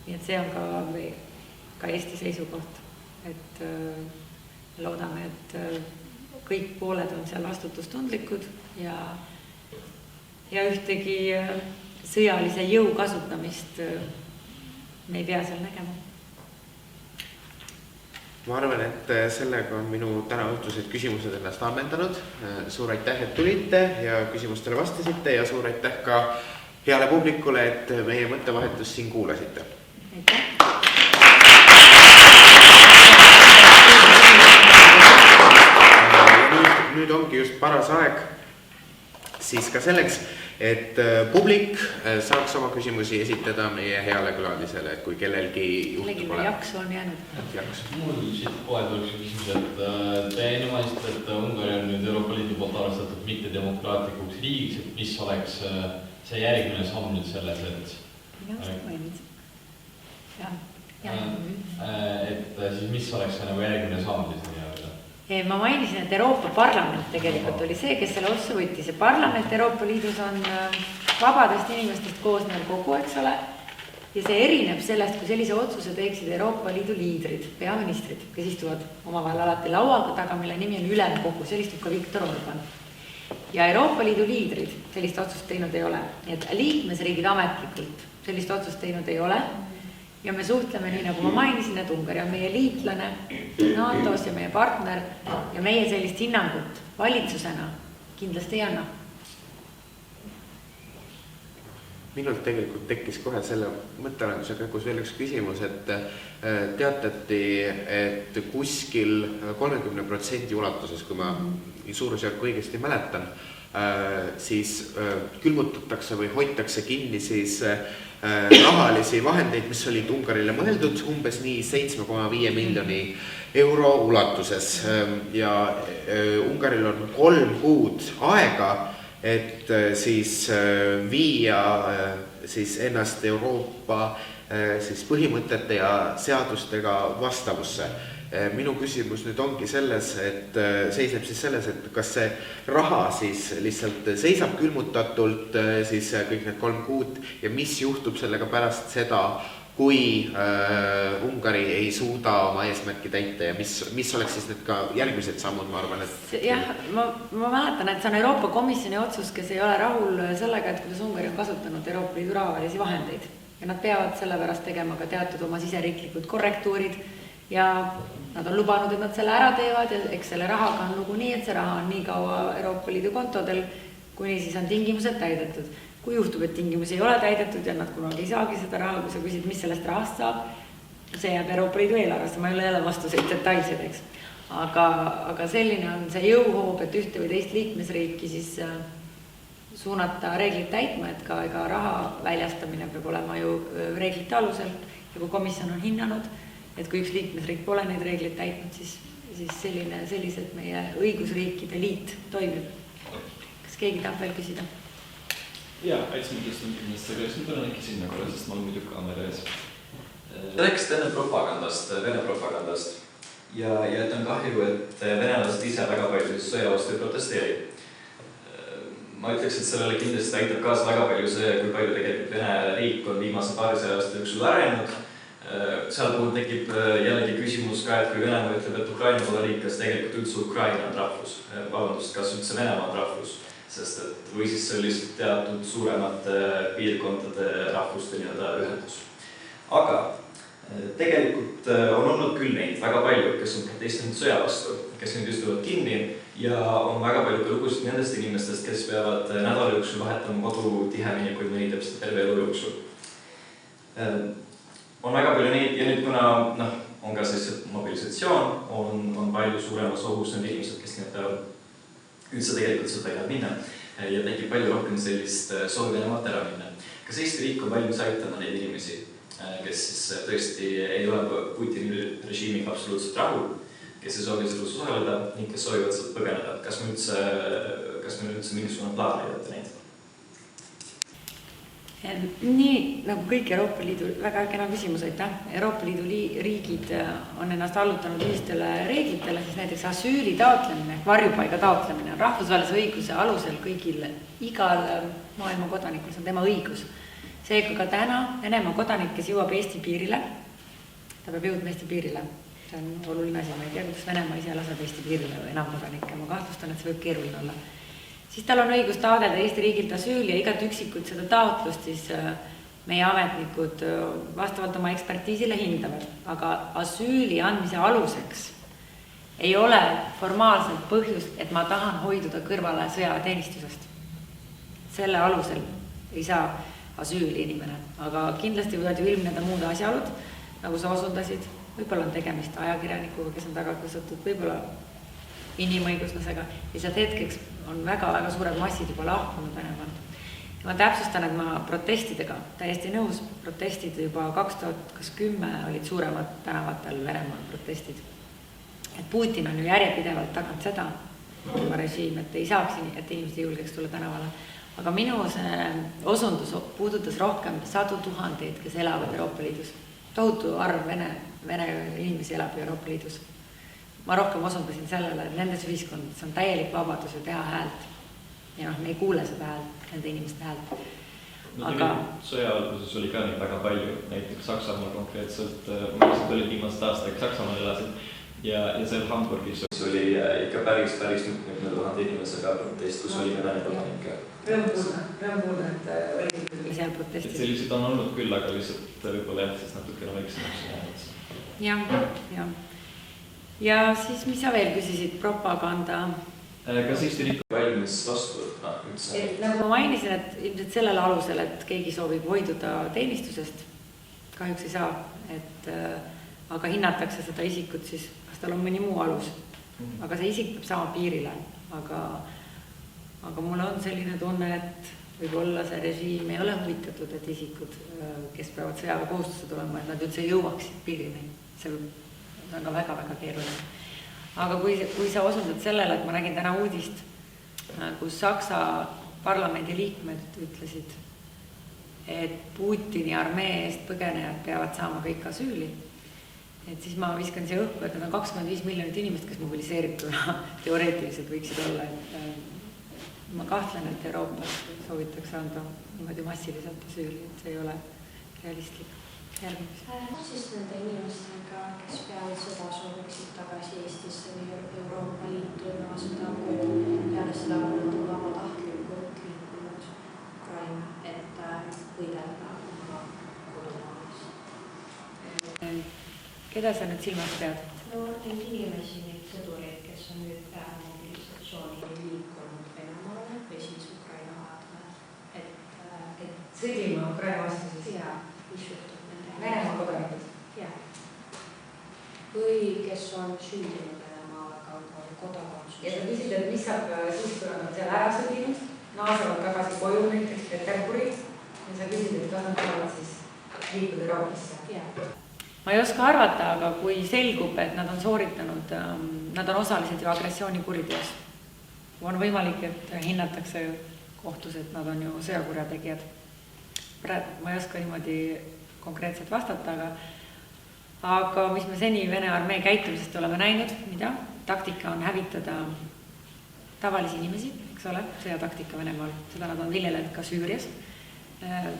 Nii et see on ka Eesti seisukoht, et loodame, et kõik pooled on seal vastutustundlikud ja ühtegi sõjalise jõu kasutamist me ei pea seal nägema. Ma arvan, et sellega on minu täna õhtused küsimused ennast ammendanud. Suur aitäh, et tulite ja küsimustele vastasite ja suur aitäh ka heale publikule, et meie mõttevahetust siin kuulasite. Aitäh! Nüüd ongi just paras aeg siis ka selleks, et publik saaks oma küsimusi esitada meie heale külalisele, et kui kellelgi juhtub olema. Jaksu on jäänud. Mul siit kohe tuleks küsimus, et te nimetasite, et Ungari on nüüd Euroopa Liidu poolt arvestatud mittedemokraatlikuks riigiks, et mis oleks see järgmine samm nüüd selles, et... Minu maininud. et siis mis oleks see nagu järgmine samm siis nii-öelda? Ma mainisin, et Euroopa Parlament tegelikult oli see, kes selle otsuse võttis ja parlament Euroopa Liidus on vabadest inimestest koosnev kogu, eks ole. Ja see erineb sellest, kui sellise otsuse teeksid Euroopa Liidu liidrid, peaministrid, kes istuvad omavahel alati lauaga taga, mille nimi on ülemkogu, seal istub ka Viktor Orban. Ja Euroopa Liidu liidrid sellist otsust teinud ei ole. Nii et liikmesriigid ametlikult sellist otsust teinud ei ole. Ja me suhtleme nii, nagu ma mainisin, et Ungari on meie liitlane NATO-s ja meie partner ja meie sellist hinnangut valitsusena kindlasti ei anna. Minult tegelikult tekkis kohe selle mõttearenduse käigus veel üks küsimus, et teatati, et kuskil 30% ulatuses, kui ma suurusjärku õigesti mäletan, siis külmutatakse või hoitakse kinni siis rahalisi vahendeid, mis olid Ungarile mõeldud umbes nii 7,5 miljoni euro ulatuses ja Ungaril on 3 kuud aega, et siis viia siis ennast Euroopa siis põhimõtete ja seadustega vastavusse. Minu küsimus nüüd ongi selles, et seisneb siis selles, et kas see raha siis lihtsalt seisab külmutatult siis kõik need 3 kuud ja mis juhtub sellega pärast seda, kui Ungari ei suuda oma eesmärki täita ja mis oleks siis need ka järgmised sammud, ma arvan, et... Jah, ma mäletan, et see on Euroopa Komisjoni otsus, kes ei ole rahul sellega, et kuidas Ungari on kasutanud Euroopa Liidu rahalisi vahendeid ja nad peavad selle pärast tegema ka teatud oma siseriiklikud korrektuurid ja nad on lubanud, et nad selle ära teevad ja eks selle rahaga on lugu nii, et see raha on nii kaua Euroopa Liidu kontodel, kuni siis on tingimused täidetud. Kui juhtub, et tingimusi ei ole täidetud ja nad kunagi ei saagi seda raha, kui sa küsid, mis sellest rahast saab, see jääb Euroopa Liidu eelarvesse, ma ei ole jälle vastuseid detailsed, eks. Aga selline on see jõuhoob, et ühte või teist liikmesriiki siis suunata reeglid täitma, et ka raha väljastamine peab olema ju reeglite alusel ja kui komisjon on hinnanud, et kui üks liikmesriik pole neid reeglid täitnud, siis sellised meie õigusriikide liit toimib. Kas keegi tahab veel küsida? Jaa, aitäh kindlasti, aga nüüd olen äkki sinna korra, sest ma olen muidu kaamera ees. Te rääkisite enne Vene propagandast ja et on kahju, et venelased ise väga palju sõja vastu protesteerib. Ma ütleks, et sellele kindlasti aitab kaasa väga palju see, kui palju tegelikult Vene riik on viimase 200 aasta jooksul arenenud. Seal puhul tekib jällegi küsimus ka, et kui Venemaa ütleb, et Ukraina pole riik, kas tegelikult üldse Ukraina on rahvus, vabandust, kas üldse Venemaa on rahvus, sest et või siis see on lihtsalt teatud suuremate piirkondade rahvuste ühendus. Aga tegelikult on olnud küll neid väga palju, kes on protestinud sõja vastu, kes nüüd istuvad kinni ja on väga palju lugusid nendest inimestest, kes peavad nädala jooksul vahetama kodu tihemini, kui mõni teeb seda terve elu jooksul. On väga palju neid ja nüüd kuna on ka sellised mobilisatsioon, on palju suuremas ohus need inimesed, kes üldse tegelikult seda ei minna ja tekib palju rohkem sellist soovi Venemaalt ära minna. Kas Eesti riik on valmis aitama neid inimesi, kes siis tõesti ei ole Putini režiimiga absoluutselt rahul, kes ei soovi selles osaleda ning kes soovivad sealt põgeneda? Kas meil üldse mingisugune plaan aidata neid? Nii nagu kõik Euroopa Liidu, väga kena küsimus, aitäh. Euroopa Liidu riigid on ennast allutanud ühistele reeglitele, siis näiteks asüüli taotlemine, varjupaiga taotlemine on rahvusvahelise õiguse alusel kõigil, igal maailma kodanikul, see on tema õigus. Seega ka täna Venemaa kodanik, kes jõuab Eesti piirile, ta peab jõudma Eesti piirile. See on oluline asi, ma ei tea, kuidas Venemaa ise laseb Eesti piirile või enam kodanikke, ma kahtlustan, et see võib keeruline olla. Siis tal on õigus taotleda Eesti riigilt asüüli ja igat üksikult seda taotlust siis meie ametnikud vastavalt oma ekspertiisile hindavad. Aga asüüli andmise aluseks ei ole formaalselt põhjust, et ma tahan hoiduda kõrvale sõjaväeteenistusest. Selle alusel ei saa asüüli inimene, aga kindlasti võivad ju ilmneda muud asjaolud, nagu sa osundasid. Võib-olla on tegemist ajakirjanikuga, kes on taga kõsatud, võib-olla inimõiguslasega ja sealt hetkeks on väga-väga suured massid juba lahkunud Venemaalt. Ma täpsustan, et ma protestidega täiesti nõus, protestid juba 2010 olid suuremad tänavatel Venemaal protestid. Et Putin on ju järjepidevalt tagant seda oma režiim, et ei saaks, et inimesed ei julgeks tulla tänavale. Aga minu see osundus puudutas rohkem 100 000, kes elavad Euroopa Liidus. tohutu arv vene inimesi elab Euroopa Liidus. Ma rohkem osundasin sellele, et nendes ühiskondades on täielik vabadus ju teha häält. Ja me ei kuule seda häält, nende inimeste häält. Aga sõja alguses oli ka neid väga palju, näiteks Saksamaal konkreetselt, ma olid viimased aastaid Saksamaal elasid ja seal Hamburgis oli ikka päris mitme tuhande inimesega protest, kus oli Vene kodanike. Rõõm kuulda, et oli seal protestis. Sellised on olnud küll, aga lihtsalt võib-olla jah, siis natukene väiksemaks jäänud. Ja. Ja siis, mis sa veel küsisid, propaganda? Kas Eesti riik valmis vastu võtma üldse? Nagu ma mainisin, et ilmselt sellel alusel, et keegi soovib hoiduda teenistusest, kahjuks ei saa, aga hinnatakse seda isikut siis, kas tal on mõni muu alus. Aga see isik peab sama piirile, aga mul on selline tunne, et võib-olla see režiim ei ole huvitatud, et isikud, kes peavad sõjaga kohustused olema, et nad üldse jõuaksid piirini. See on ka väga-väga keeruline. Aga kui sa osundad sellele, et ma nägin täna uudist, kus Saksa parlamendi liikmed ütlesid, et Putini armee eest põgenejad peavad saama kõik asüüli, et siis ma viskan siia õhku, et need on 25 miljonit inimest, kes mobiliseerituna teoreetiliselt võiksid olla. Ma kahtlen, et Euroopas soovitakse anda niimoodi massiliselt asüüli, et see ei ole realistlik. Mis siis nende inimestega, kes peale sõda sooviksid tagasi Eestisse või Euroopa Liitu ja seda, peale seda on nad vabatahtlikult liikunud Ukraina, et võidelda oma kodumaalis? Keda sa nüüd silmas pead? No neid inimesi, neid sõdureid, kes on nüüd mobilisatsioonil liikunud Venemaale või siis Ukraina vaatame, et sõdima Ukraina vastu siis? Jaa, mis juhtub? Venemaa kodanikud? Jah. Või kes on sündinud Venemaa kodakondsus. Ja sa küsid, et mis saab siis, kui nad on seal ära sõdinud, naasevad tagasi koju näiteks Peterburi ja sa küsid, et kas nad saavad siis liikuda Euroopasse. Ma ei oska arvata, aga kui selgub, et nad on sooritanud, nad on osalised ju agressioonikuriteos. On võimalik, et hinnatakse kohtus, et nad on ju sõjakurjategijad. Ma ei oska niimoodi konkreetselt vastata, aga mis me seni Vene armee käitumisest oleme näinud, mida? Taktika on hävitada tavalisi inimesi, eks ole, sõjataktika Venemaal, seda nad on viljelenud ka Süürias,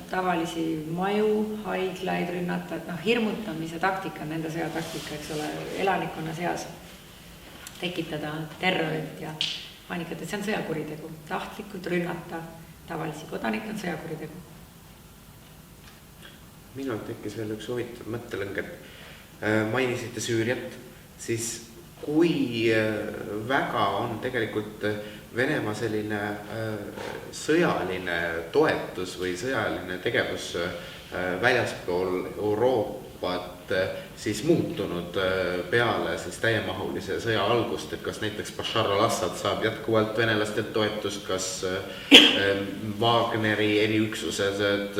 tavalisi maju, haiglaid rünnata, hirmutamise taktika, nende sõjataktika, eks ole, elanikkonna seas tekitada terrorit ja paanikat, et see on sõjakuritegu, tahtlikult rünnata tavalisi kodanikke on sõjakuritegu. Minul tekkis veel üks huvitav mõttelõng, et mainisite Süüriat, siis kui väga on tegelikult Venemaa selline sõjaline toetus või sõjaline tegevus väljaspool Euroopat siis muutunud peale siis täiemahulise sõja algust, et kas näiteks Bashar al-Assad saab jätkuvalt venelastelt toetust, kas Wagneri eriüksused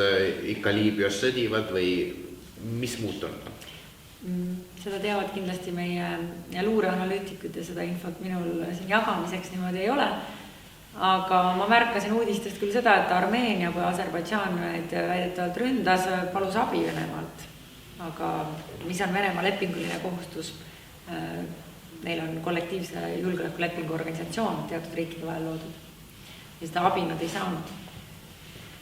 ikka Liibüas sõdivad või mis muutunud on? Seda teavad kindlasti meie luureanalüütikud ja seda infot minul siin jagamiseks niimoodi ei ole. Aga ma märkasin uudistest küll seda, et Armeenia, kui Aserbaidžaan väidetavalt ründas, palus abi Venemaalt. Aga mis on Venemaa lepinguline kohustus? Neil on kollektiivse julgeolekulepingu organisatsioon teatud riikide vahel loodud. Ja seda abi nad ei saanud.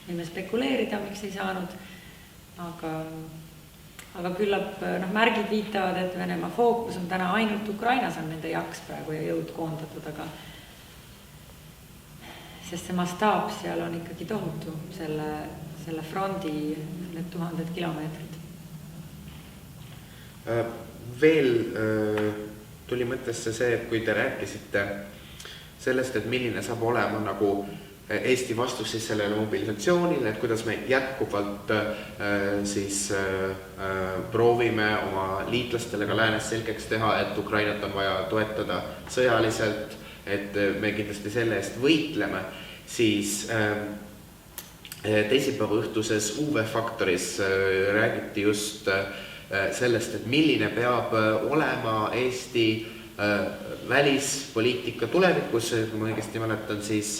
Võime spekuleerida, miks ei saanud. Aga küllap märgid viitavad, et Venemaa fookus on täna ainult Ukrainas on nende jaks praegu ja jõud koondatud, aga sest see mastaap seal on ikkagi tohutu, selle frondi need 1000 kilomeetrid. Veel tuli mõttesse see, et kui te rääkisite sellest, et milline saab olema nagu Eesti vastus siis sellele mobilisatsioonile, et kuidas me jätkuvalt siis proovime oma liitlastele ka läänes selgeks teha, et Ukrainat on vaja toetada sõjaliselt, et me kindlasti selle eest võitleme, siis teisipäeva õhtuses UV-faktoris räägiti just sellest, et milline peab olema Eesti välispoliitika tulevikus, kui ma õigesti mäletan, siis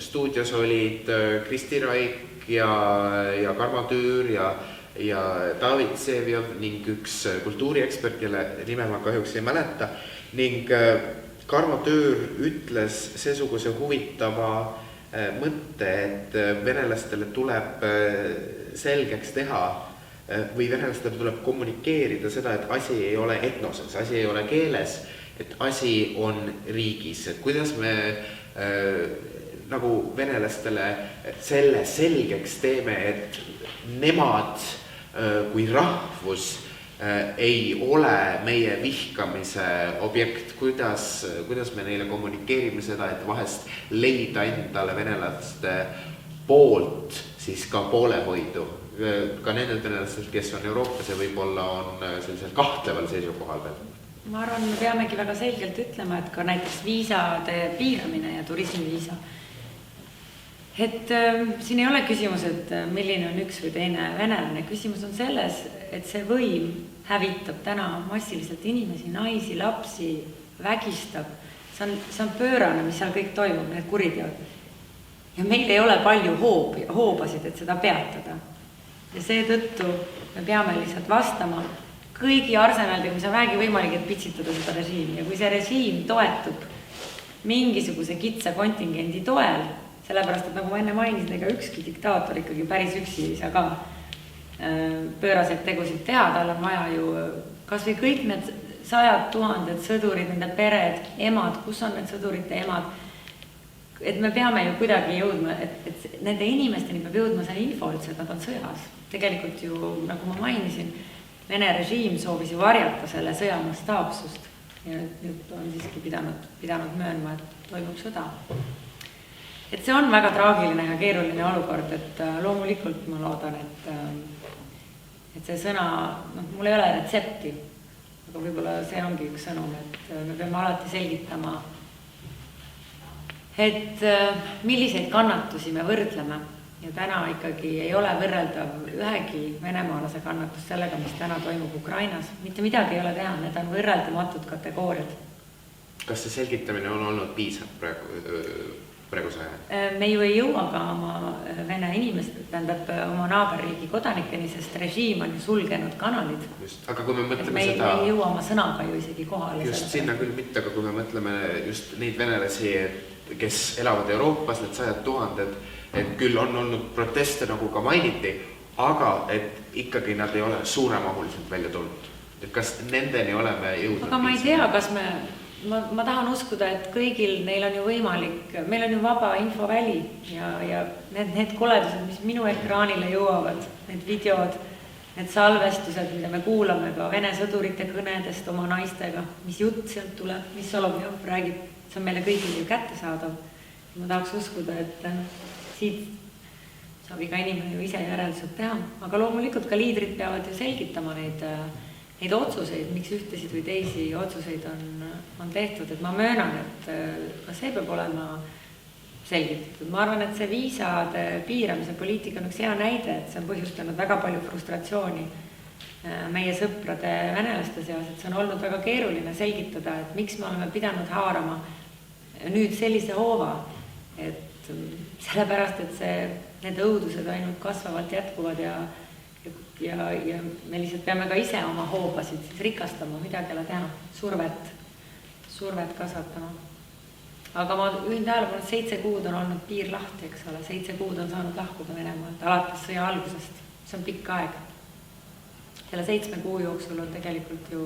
stuudios olid Kristi Raik ja Karmo Tüür ja ja David Sevjov ning üks kultuuriekspert, kelle nime ma kahjuks ei mäleta, ning Karmo Töör ütles seesuguse huvitava mõtte, et venelastele tuleb selgeks teha või venelastele tuleb kommunikeerida seda, et asi ei ole etnoses, asi ei ole keeles, et asi on riigis. Et kuidas me nagu venelastele selle selgeks teeme, et nemad kui rahvus ei ole meie vihkamise objekt, kuidas me neile kommunikeerime seda, et vahest leida endale venelaste poolt siis ka poolehoidu, ka nendel venelastelt, kes on Euroopas ja võib-olla on sellisel kahtleval seisukohal veel. Ma arvan, me peamegi väga selgelt ütlema, et ka näiteks viisade piiramine ja turismiviisa. Et siin ei ole küsimus, et milline on üks või teine venelane. Küsimus on selles, et see võim hävitab täna massiliselt inimesi, naisi, lapsi, vägistab. See on pöörane, mis seal kõik toimub, need kuriteod. Ja meil ei ole palju hoobasid, et seda peatada. Ja seetõttu me peame lihtsalt vastama kõigi arsenaldega, mis on vähegi võimalik, et pitsitada seda režiimi. Ja kui see režiim toetub mingisuguse kitsa kontingendi toel, sellepärast, et nagu ma enne mainisin, ega ükski diktaator ikkagi päris üksi ei saa ka pööraseid tegusid teha, tal on vaja ju kas või kõik need 100 000 sõdurid, nende pered, emad, kus on need sõdurite emad, et me peame ju kuidagi jõudma, et nende inimesteni peab jõudma see info üldse, et nad on sõjas. Tegelikult ju, nagu ma mainisin, Vene režiim soovis ju varjata selle sõja mastaapsust ja nüüd on siiski pidanud möönma, et toimub sõda. Et see on väga traagiline ja keeruline olukord, et loomulikult ma loodan, et see sõna, mul ei ole retsepti, aga võib-olla see ongi üks sõnum, et me peame alati selgitama, et milliseid kannatusi me võrdleme ja täna ikkagi ei ole võrreldav ühegi venemaalase kannatus sellega, mis täna toimub Ukrainas. Mitte midagi ei ole teha, need on võrreldamatud kategooriad. Kas see selgitamine on olnud piisav praegu sajad? Me ju ei jõua ka oma vene inimest, tähendab oma naaberriigi kodanikeni, sest režiim on ju sulgenud kanalid. Just, aga kui me mõtleme me seda... Me ei jõua oma sõnaga ju isegi kohale. Just sinna küll mitte, aga kui me mõtleme just neid venelasi, kes elavad Euroopas, need 100 000, et küll on olnud proteste, nagu ka mainiti, aga et ikkagi nad ei ole suuremahuliselt välja tulnud. Et kas nendeni oleme jõudnud? Aga ma ei tea, kas ma tahan uskuda, et kõigil neil on ju võimalik, meil on ju vaba infoväli ja need koledused, mis minu ekraanile jõuavad, need videod, need salvestused, mida me kuulame ka vene sõdurite kõnedest oma naistega, mis jutt sealt tuleb, mis Solovjov räägib, see on meile kõigil ju kättesaadav. Ma tahaks uskuda, et siit saab iga inimene ju ise järeldused teha, aga loomulikult ka liidrid peavad ju selgitama neid otsuseid, miks ühtesid või teisi otsuseid on tehtud, et ma möönan, et ka see peab olema selgitatud. Ma arvan, et see viisade piiramise poliitika on üks hea näide, et see on põhjustanud väga palju frustratsiooni meie sõprade venelaste seas, et see on olnud väga keeruline selgitada, et miks me oleme pidanud haarama nüüd sellise hoova, et sellepärast, et need õudused ainult kasvavad, jätkuvad ja me lihtsalt peame ka ise oma hoobasid siis rikastama, midagi ei ole teha, survet kasvatama. Aga ma juhin tähelepanu, et 7 kuud on olnud piir lahti, eks ole, 7 kuud on saanud lahkuda Venemaalt alates sõja algusest, see on pikk aeg. Selle 7 kuu jooksul on tegelikult ju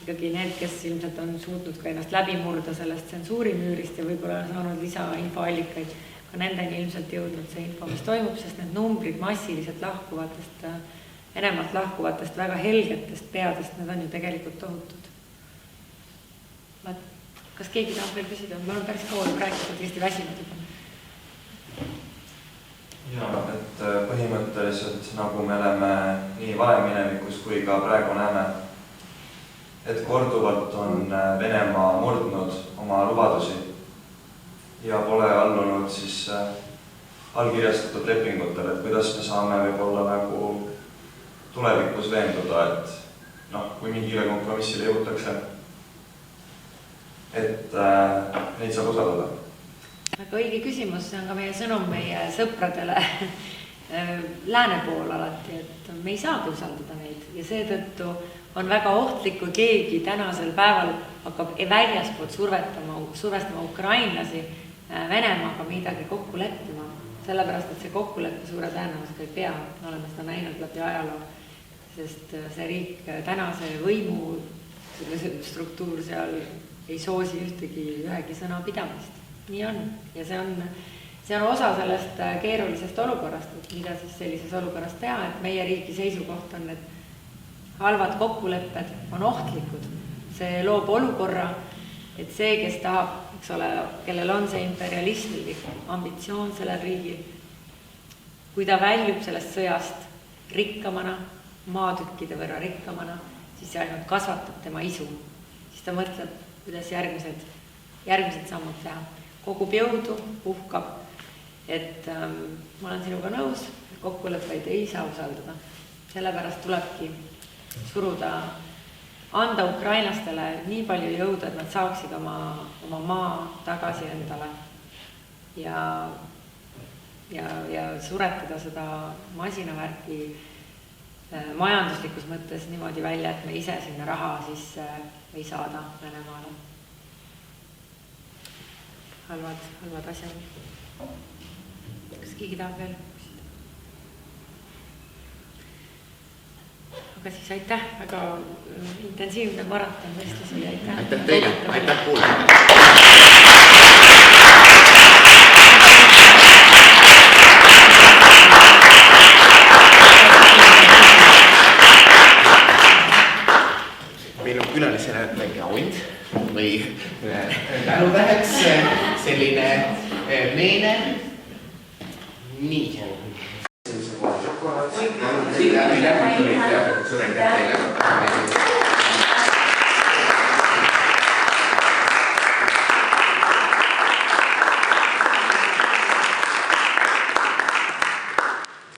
ikkagi need, kes ilmselt on suutnud ka ennast läbi murda sellest tsensuurimüürist ja võib-olla on saanud lisainfoallikaid, ka nendeni ilmselt jõudnud see info, mis toimub, sest need numbrid massiliselt lahkuvatest, Venemaalt lahkuvatest väga helgetest peadest, need on ju tegelikult tohutud. Kas keegi tahab veel küsida? Ma olen päris kaua rääkinud Eesti väsinud juba. Ja, et põhimõtteliselt nagu me oleme nii vareminevikus kui ka praegu näeme, et korduvalt on Venemaa murdnud oma lubadusi ja pole allunud siis allkirjastatud lepingutele, et kuidas me saame võib-olla nagu tulevikus veenduda, et kui mingile kompromissile jõutakse, et neid saab usaldada. Väga õige küsimus, see on ka meie sõnum meie sõpradele, lääne pool alati, et me ei saagi usaldada neid ja seetõttu on väga ohtlik, kui keegi tänasel päeval hakkab väljaspoolt survestama ukrainlasi Venemaaga midagi kokku leppima, sellepärast, et see kokkuleppe suure tõenäosusega ei pea, me oleme seda näinud läbi ajaloo, sest see riik tänase võimu struktuur seal ei soosi ühegi sõna pidamist. Nii on ja see on osa sellest keerulisest olukorrast, et mida siis sellises olukorras teha, et meie riigi seisukoht on, et halvad kokkulepped on ohtlikud. See loob olukorra, et see, kes tahab, eks ole, kellel on see imperialistlik ambitsioon sellel riigil, kui ta väljub sellest sõjast rikkamana, maatükkide võrra rikkamana, siis see ainult kasvatab tema isu. Siis ta mõtleb, kuidas järgmised sammud teha. Kogub jõudu, puhkab, et ma olen sinuga nõus, kokkuleppeid ei saa usaldada. Sellepärast tulebki suruda, anda ukrainlastele nii palju jõudu, et nad saaksid oma maa tagasi endale ja suretada seda masinavärki majanduslikus mõttes niimoodi välja, et me ise sinna raha sisse ei saada Venemaale. Halvad asjad. Kas keegi tahab veel? Aga siis aitäh, väga intensiivne maraton vestlus oli, aitäh. Aitäh teile, aitäh kuulama. Meil on külalisena väike auhind või tänutäheks selline meene. Nii. Suur aitäh teile.